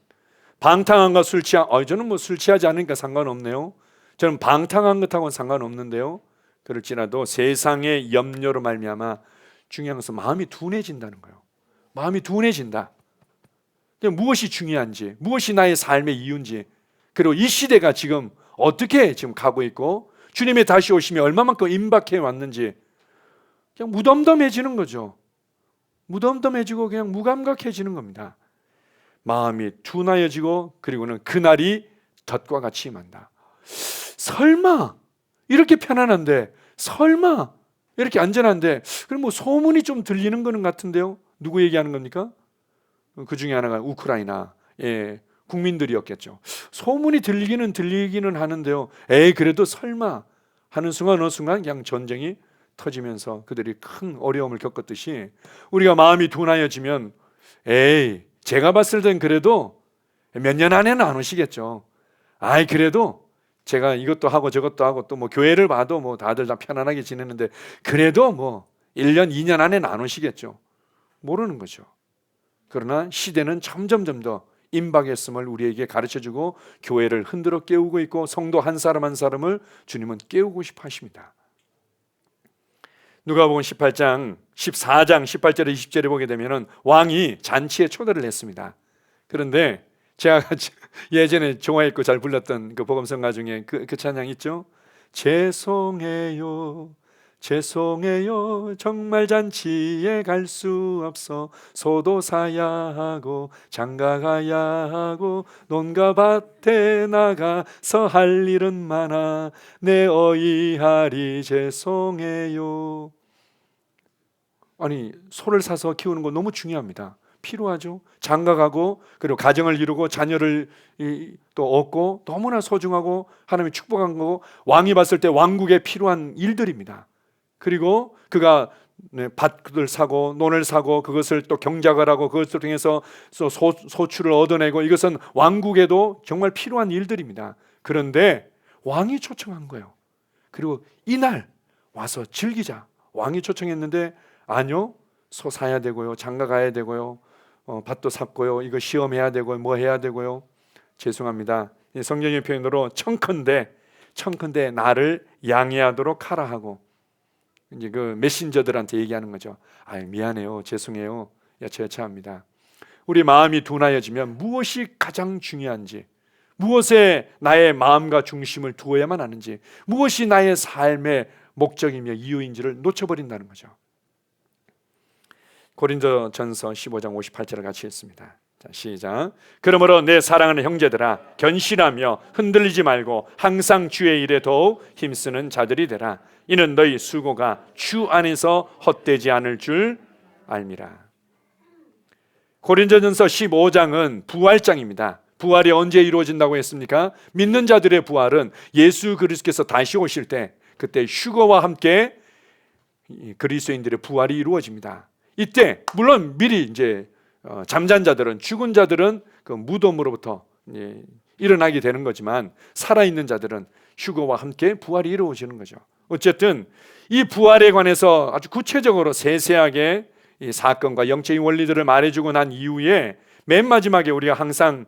방탕함과 술 취함, 저는 뭐 술 취하지 않으니까 상관없네요. 저는 방탕한 것하고는 상관없는데요. 그럴지라도 세상의 염려로 말미암아 중요한 것은 마음이 둔해진다는 거예요. 마음이 둔해진다. 무엇이 중요한지, 무엇이 나의 삶의 이유인지, 그리고 이 시대가 지금 어떻게 지금 가고 있고 주님의 다시 오심이 얼마만큼 임박해 왔는지 그냥 무덤덤해지는 거죠. 무덤덤해지고 그냥 무감각해지는 겁니다. 마음이 둔하여지고 그리고는 그날이 덫과 같이 임한다. 설마 이렇게 편안한데, 설마 이렇게 안전한데, 그럼 뭐 소문이 좀 들리는 거는 같은데요. 누구 얘기하는 겁니까? 그 중에 하나가 우크라이나 국민들이었겠죠. 소문이 들리기는 하는데요. 그래도 설마 하는 순간 어느 순간 그냥 전쟁이 터지면서 그들이 큰 어려움을 겪었듯이 우리가 마음이 둔하여지면 제가 봤을 땐 그래도 몇 년 안에는 안 오시겠죠. 그래도 제가 이것도 하고 저것도 하고 또 뭐 교회를 봐도 뭐 다들 다 편안하게 지내는데 그래도 뭐 1년 2년 안에는 안 오시겠죠. 모르는 거죠. 그러나 시대는 점점 더 임박했음을 우리에게 가르쳐주고 교회를 흔들어 깨우고 있고 성도 한 사람 한 사람을 주님은 깨우고 싶어 하십니다. 누가복음 14장 18절에 20절에 보게 되면은 왕이 잔치에 초대를 했습니다. 그런데 제가 예전에 좋아했고 잘 불렀던 그 복음성가 중에 그 찬양 있죠? 죄송해요 죄송해요 정말 잔치에 갈 수 없어 소도 사야 하고 장가 가야 하고 논과 밭에 나가서 할 일은 많아 내 어이하리 죄송해요. 아니 소를 사서 키우는 거 너무 중요합니다. 필요하죠. 장가가고 그리고 가정을 이루고 자녀를 또 얻고 너무나 소중하고 하나님이 축복한 거고 왕이 봤을 때 왕국에 필요한 일들입니다. 그리고 그가 밭을 사고 논을 사고 그것을 또 경작을 하고 그것을 통해서 소출을 얻어내고 이것은 왕국에도 정말 필요한 일들입니다. 그런데 왕이 초청한 거예요. 그리고 이날 와서 즐기자. 왕이 초청했는데 아니요. 소 사야 되고요. 장가 가야 되고요. 밭도 샀고요. 이거 시험해야 되고요. 뭐 해야 되고요. 죄송합니다. 성경의 표현으로 청컨대 나를 양해하도록 하라 하고 이제 그 메신저들한테 얘기하는 거죠. 미안해요. 죄송해요. 여차합니다. 우리 마음이 둔하여지면 무엇이 가장 중요한지, 무엇에 나의 마음과 중심을 두어야만 하는지, 무엇이 나의 삶의 목적이며 이유인지를 놓쳐버린다는 거죠. 고린도전서 15장 58절을 같이 읽습니다. 자, 시작. 그러므로 내 사랑하는 형제들아, 견실하며 흔들리지 말고 항상 주의 일에 더욱 힘쓰는 자들이 되라. 이는 너희 수고가 주 안에서 헛되지 않을 줄 알미라. 고린도전서 15장은 부활장입니다. 부활이 언제 이루어진다고 했습니까? 믿는 자들의 부활은 예수 그리스도께서 다시 오실 때, 그때 휴거와 함께 그리스도인들의 부활이 이루어집니다. 이때 물론 미리 이제 잠잔 자들은, 죽은 자들은 그 무덤으로부터 일어나게 되는 거지만, 살아있는 자들은 휴거와 함께 부활이 이루어지는 거죠. 어쨌든 이 부활에 관해서 아주 구체적으로 세세하게 이 사건과 영적인 원리들을 말해주고 난 이후에 맨 마지막에 우리가 항상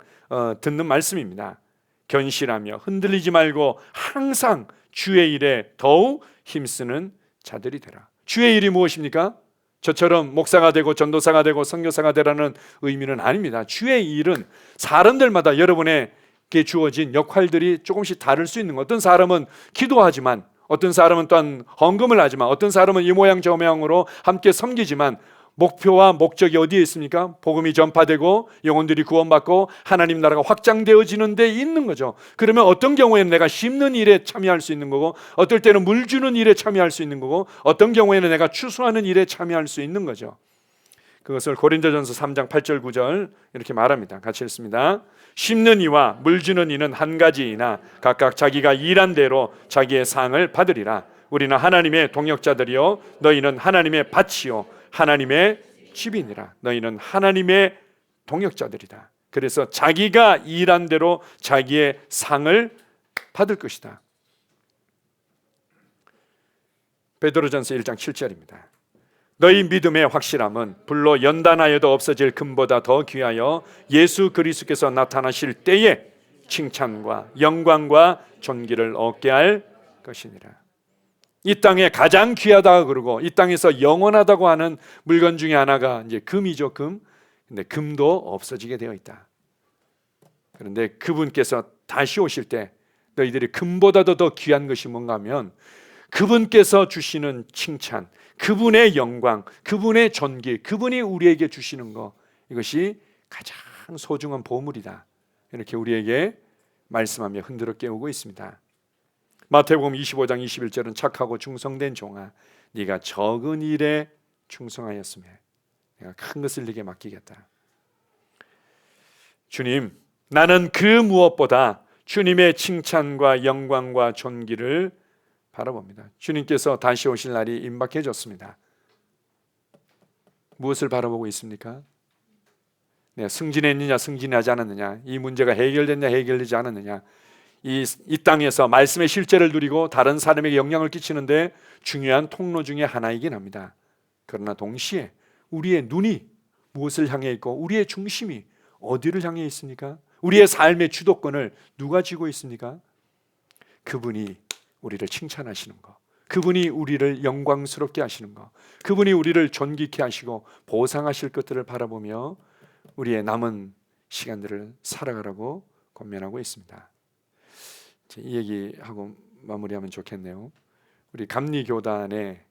듣는 말씀입니다. 견실하며 흔들리지 말고 항상 주의 일에 더욱 힘쓰는 자들이 되라. 주의 일이 무엇입니까? 저처럼 목사가 되고 전도사가 되고 선교사가 되라는 의미는 아닙니다. 주의 일은 사람들마다 여러분에게 주어진 역할들이 조금씩 다를 수 있는 것. 어떤 사람은 기도하지만, 어떤 사람은 또한 헌금을 하지만, 어떤 사람은 이 모양 저 모양으로 함께 섬기지만, 목표와 목적이 어디에 있습니까? 복음이 전파되고 영혼들이 구원받고 하나님 나라가 확장되어지는 데 있는 거죠. 그러면 어떤 경우에는 내가 심는 일에 참여할 수 있는 거고, 어떨 때는 물 주는 일에 참여할 수 있는 거고, 어떤 경우에는 내가 추수하는 일에 참여할 수 있는 거죠. 그것을 고린도전서 3장 8절 9절 이렇게 말합니다. 같이 읽습니다. 심는 이와 물 주는 이는 한 가지이나 각각 자기가 일한 대로 자기의 상을 받으리라. 우리는 하나님의 동역자들이요 너희는 하나님의 밭이요 하나님의 집이니라. 너희는 하나님의 동역자들이다. 그래서 자기가 일한 대로 자기의 상을 받을 것이다. 베드로전서 1장 7절입니다. 너희 믿음의 확실함은 불로 연단하여도 없어질 금보다 더 귀하여 예수 그리스도께서 나타나실 때에 칭찬과 영광과 존귀를 얻게 할 것이니라. 이 땅에 가장 귀하다고 그러고 이 땅에서 영원하다고 하는 물건 중에 하나가 이제 금이죠, 금. 근데 금도 없어지게 되어 있다. 그런데 그분께서 다시 오실 때 너희들이 금보다도 더 귀한 것이 뭔가 하면 그분께서 주시는 칭찬, 그분의 영광, 그분의 존귀, 그분이 우리에게 주시는 것, 이것이 가장 소중한 보물이다. 이렇게 우리에게 말씀하며 흔들어 깨우고 있습니다. 마태복음 25장 21절은 착하고 충성된 종아, 네가 적은 일에 충성하였으며 내가 큰 것을 네게 맡기겠다. 주님, 나는 그 무엇보다 주님의 칭찬과 영광과 존귀를 바라봅니다. 주님께서 다시 오실 날이 임박해졌습니다. 무엇을 바라보고 있습니까? 내가 승진했느냐 승진하지 않았느냐, 이 문제가 해결됐냐 해결되지 않았느냐, 이 땅에서 말씀의 실제를 누리고 다른 사람에게 영향을 끼치는데 중요한 통로 중에 하나이긴 합니다. 그러나 동시에 우리의 눈이 무엇을 향해 있고 우리의 중심이 어디를 향해 있습니까? 우리의 삶의 주도권을 누가 쥐고 있습니까? 그분이 우리를 칭찬하시는 것, 그분이 우리를 영광스럽게 하시는 것, 그분이 우리를 존귀케 하시고 보상하실 것들을 바라보며 우리의 남은 시간들을 살아가라고 권면하고 있습니다. 이 얘기하고 마무리하면 좋겠네요. 우리 감리교단에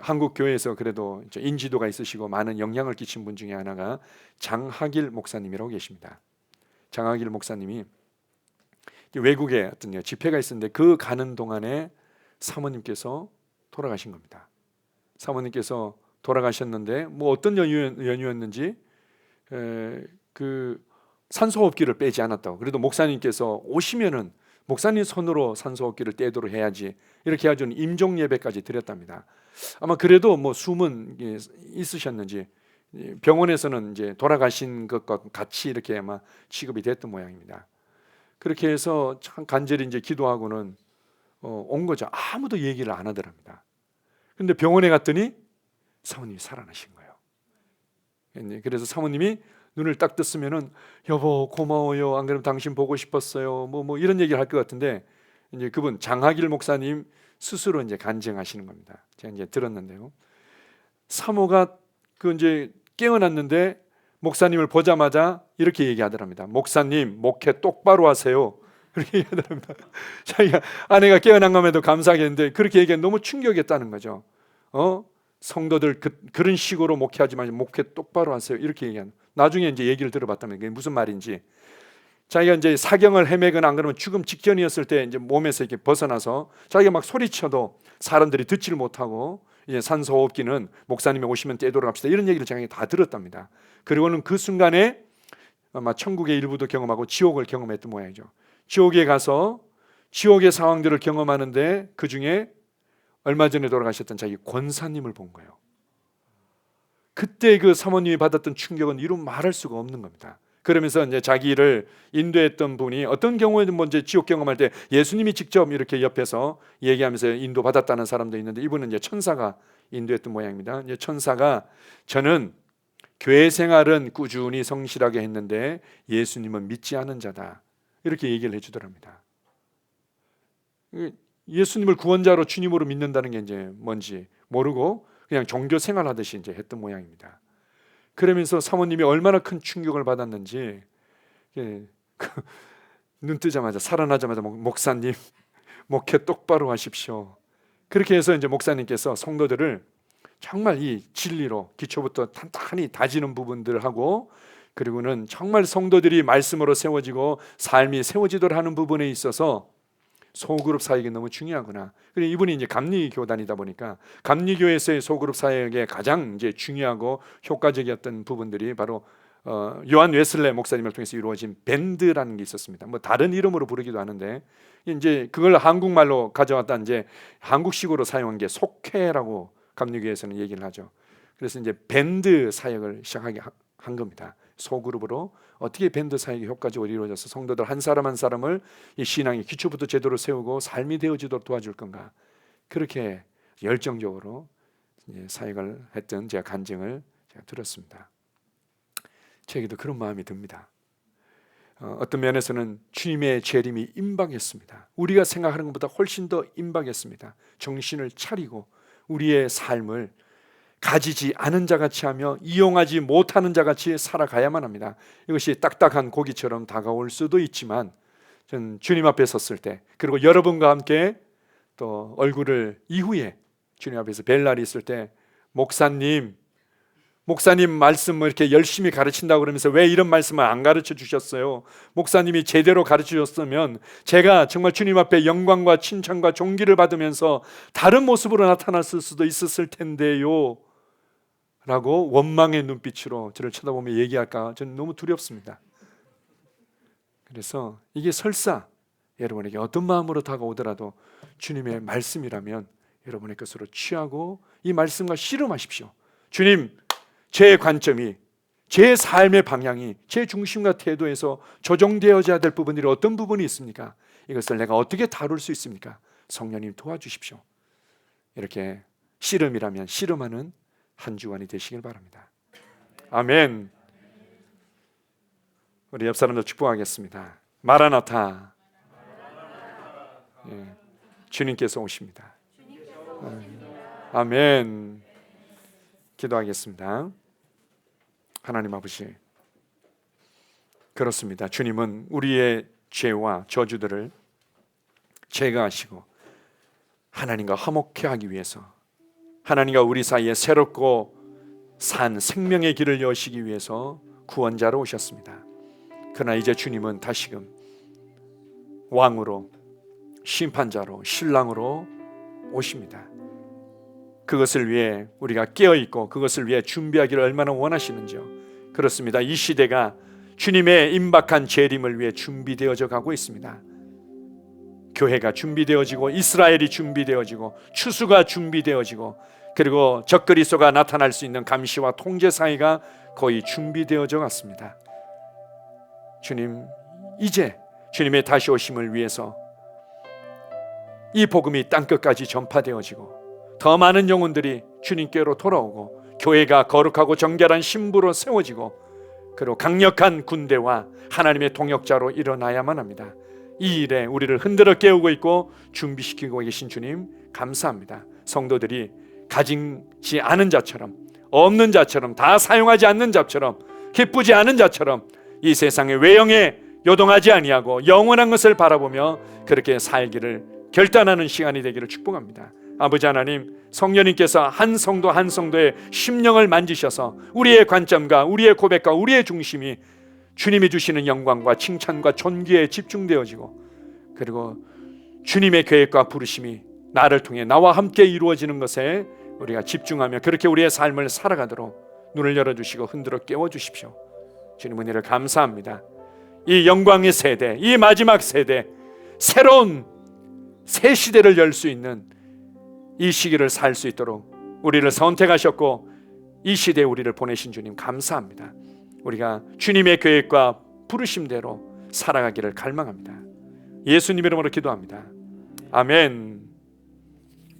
한국 교회에서 그래도 인지도가 있으시고 많은 영향을 끼친 분 중에 하나가 장하길 목사님이라고 계십니다. 장하길 목사님이 외국에 어떤 집회가 있었는데 그 가는 동안에 사모님께서 돌아가신 겁니다. 사모님께서 돌아가셨는데 뭐 어떤 연유였는지 그 산소호흡기를 빼지 않았다고. 그래도 목사님께서 오시면은 목사님 손으로 산소호흡기를 떼도록 해야지, 이렇게 해가지고 임종 예배까지 드렸답니다. 아마 그래도 뭐 숨은 있으셨는지 병원에서는 이제 돌아가신 것과 같이 이렇게 아마 취급이 됐던 모양입니다. 그렇게 해서 참 간절히 이제 기도하고는 온 거죠. 아무도 얘기를 안 하더랍니다. 근데 병원에 갔더니 사모님이 살아나신 거예요. 그래서 사모님이 눈을 딱 떴으면은 여보 고마워요, 안 그러면 당신 보고 싶었어요, 뭐 이런 얘기를 할 것 같은데, 이제 그분 장하길 목사님 스스로 이제 간증하시는 겁니다. 제가 이제 들었는데요. 사모가 그 이제 깨어났는데 목사님을 보자마자 이렇게 얘기하더랍니다. 목사님, 목회 똑바로 하세요. 그렇게 얘기하더랍니다. 자기가 아내가 깨어난 것에도 감사하겠는데 그렇게 얘기하면 너무 충격이었다는 거죠. 성도들 그런 식으로 목회하지 마시고 목회 똑바로 하세요. 이렇게 얘기하는. 나중에 이제 얘기를 들어봤다면 그게 무슨 말인지. 자기가 이제 사경을 헤매거나 안 그러면 죽음 직전이었을 때 이제 몸에서 이렇게 벗어나서 자기가 막 소리쳐도 사람들이 듣지를 못하고 이제 산소호흡기는 목사님이 오시면 떼도록 합시다. 이런 얘기를 자기가 다 들었답니다. 그리고는 그 순간에 아마 천국의 일부도 경험하고 지옥을 경험했던 모양이죠. 지옥에 가서 지옥의 상황들을 경험하는데 그 중에 얼마 전에 돌아가셨던 자기 권사님을 본 거예요. 그때 그 사모님이 받았던 충격은 이루 말할 수가 없는 겁니다. 그러면서 이제 자기를 인도했던 분이 어떤 경우에는 먼저 지옥 경험할 때 예수님이 직접 이렇게 옆에서 얘기하면서 인도 받았다는 사람도 있는데 이분은 이제 천사가 인도했던 모양입니다. 이제 천사가 저는 교회 생활은 꾸준히 성실하게 했는데 예수님은 믿지 않은 자다. 이렇게 얘기를 해주더랍니다. 예수님을 구원자로 주님으로 믿는다는 게 이제 뭔지 모르고 그냥 종교 생활하듯이 이제 했던 모양입니다. 그러면서 사모님이 얼마나 큰 충격을 받았는지 눈 뜨자마자 살아나자마자 목사님 목회 똑바로 하십시오. 그렇게 해서 이제 목사님께서 성도들을 정말 이 진리로 기초부터 탄탄히 다지는 부분들을 하고 그리고는 정말 성도들이 말씀으로 세워지고 삶이 세워지도록 하는 부분에 있어서 소그룹 사역이 너무 중요하구나. 그리고 이분이 이제 감리교단이다 보니까 감리교에서의 소그룹 사역에 가장 이제 중요하고 효과적이었던 부분들이 바로 요한 웨슬레 목사님을 통해서 이루어진 밴드라는 게 있었습니다. 뭐 다른 이름으로 부르기도 하는데 이제 그걸 한국말로 가져왔다 이제 한국식으로 사용한 게 속회라고 감리교에서는 얘기를 하죠. 그래서 이제 밴드 사역을 시작하게 한 겁니다. 소그룹으로 어떻게 밴드 사역이 효과적으로 이루어져서 성도들 한 사람 한 사람을 이 신앙의 기초부터 제대로 세우고 삶이 되어지도록 도와줄 건가. 그렇게 열정적으로 사역을 했던 제가 간증을 제가 들었습니다. 저에게도 그런 마음이 듭니다. 어떤 면에서는 주님의 재림이 임박했습니다. 우리가 생각하는 것보다 훨씬 더 임박했습니다. 정신을 차리고 우리의 삶을 가지지 않은 자같이 하며 이용하지 못하는 자같이 살아가야만 합니다. 이것이 딱딱한 고기처럼 다가올 수도 있지만 전 주님 앞에 섰을 때 그리고 여러분과 함께 또 얼굴을 이후에 주님 앞에서 뵐 날이 있을 때 목사님 말씀을 이렇게 열심히 가르친다고 그러면서 왜 이런 말씀을 안 가르쳐 주셨어요? 목사님이 제대로 가르쳐 줬으면 제가 정말 주님 앞에 영광과 칭찬과 존귀를 받으면서 다른 모습으로 나타났을 수도 있었을 텐데요 라고 원망의 눈빛으로 저를 쳐다보며 얘기할까 저는 너무 두렵습니다. 그래서 이게 설사 여러분에게 어떤 마음으로 다가오더라도 주님의 말씀이라면 여러분의 것으로 취하고 이 말씀과 씨름하십시오. 주님, 제 관점이 제 삶의 방향이 제 중심과 태도에서 조정되어져야 될 부분들이 어떤 부분이 있습니까? 이것을 내가 어떻게 다룰 수 있습니까? 성령님 도와주십시오. 이렇게 씨름이라면 씨름하는 한 주간이 되시길 바랍니다. 아멘. 우리 옆 사람도 축복하겠습니다. 마라나타. 예, 주님께서 오십니다. 아멘. 기도하겠습니다. 하나님 아버지, 그렇습니다. 주님은 우리의 죄와 저주들을 제거하시고 하나님과 화목케 하기 위해서 하나님과 우리 사이에 새롭고 산 생명의 길을 여시기 위해서 구원자로 오셨습니다. 그러나 이제 주님은 다시금 왕으로 심판자로 신랑으로 오십니다. 그것을 위해 우리가 깨어있고 그것을 위해 준비하기를 얼마나 원하시는지요. 그렇습니다. 이 시대가 주님의 임박한 재림을 위해 준비되어져 가고 있습니다. 교회가 준비되어지고 이스라엘이 준비되어지고 추수가 준비되어지고 그리고 적그리스도가 나타날 수 있는 감시와 통제 사회가 거의 준비되어져 갔습니다. 주님, 이제 주님의 다시 오심을 위해서 이 복음이 땅끝까지 전파되어지고 더 많은 영혼들이 주님께로 돌아오고 교회가 거룩하고 정결한 신부로 세워지고 그리고 강력한 군대와 하나님의 동역자로 일어나야만 합니다. 이 일에 우리를 흔들어 깨우고 있고 준비시키고 계신 주님 감사합니다. 성도들이 가지지 않은 자처럼 없는 자처럼 다 사용하지 않는 자처럼 기쁘지 않은 자처럼 이 세상의 외형에 요동하지 아니하고 영원한 것을 바라보며 그렇게 살기를 결단하는 시간이 되기를 축복합니다. 아버지 하나님, 성령님께서 한 성도 한 성도의 심령을 만지셔서 우리의 관점과 우리의 고백과 우리의 중심이 주님이 주시는 영광과 칭찬과 존귀에 집중되어지고, 그리고 주님의 계획과 부르심이 나를 통해 나와 함께 이루어지는 것에 우리가 집중하며 그렇게 우리의 삶을 살아가도록 눈을 열어주시고 흔들어 깨워주십시오. 주님 은혜를 감사합니다. 이 영광의 세대, 이 마지막 세대, 새로운 새 시대를 열 수 있는 이 시기를 살 수 있도록 우리를 선택하셨고 이 시대에 우리를 보내신 주님 감사합니다. 우리가 주님의 계획과 부르심대로 살아가기를 갈망합니다. 예수님 이름으로 기도합니다. 아멘.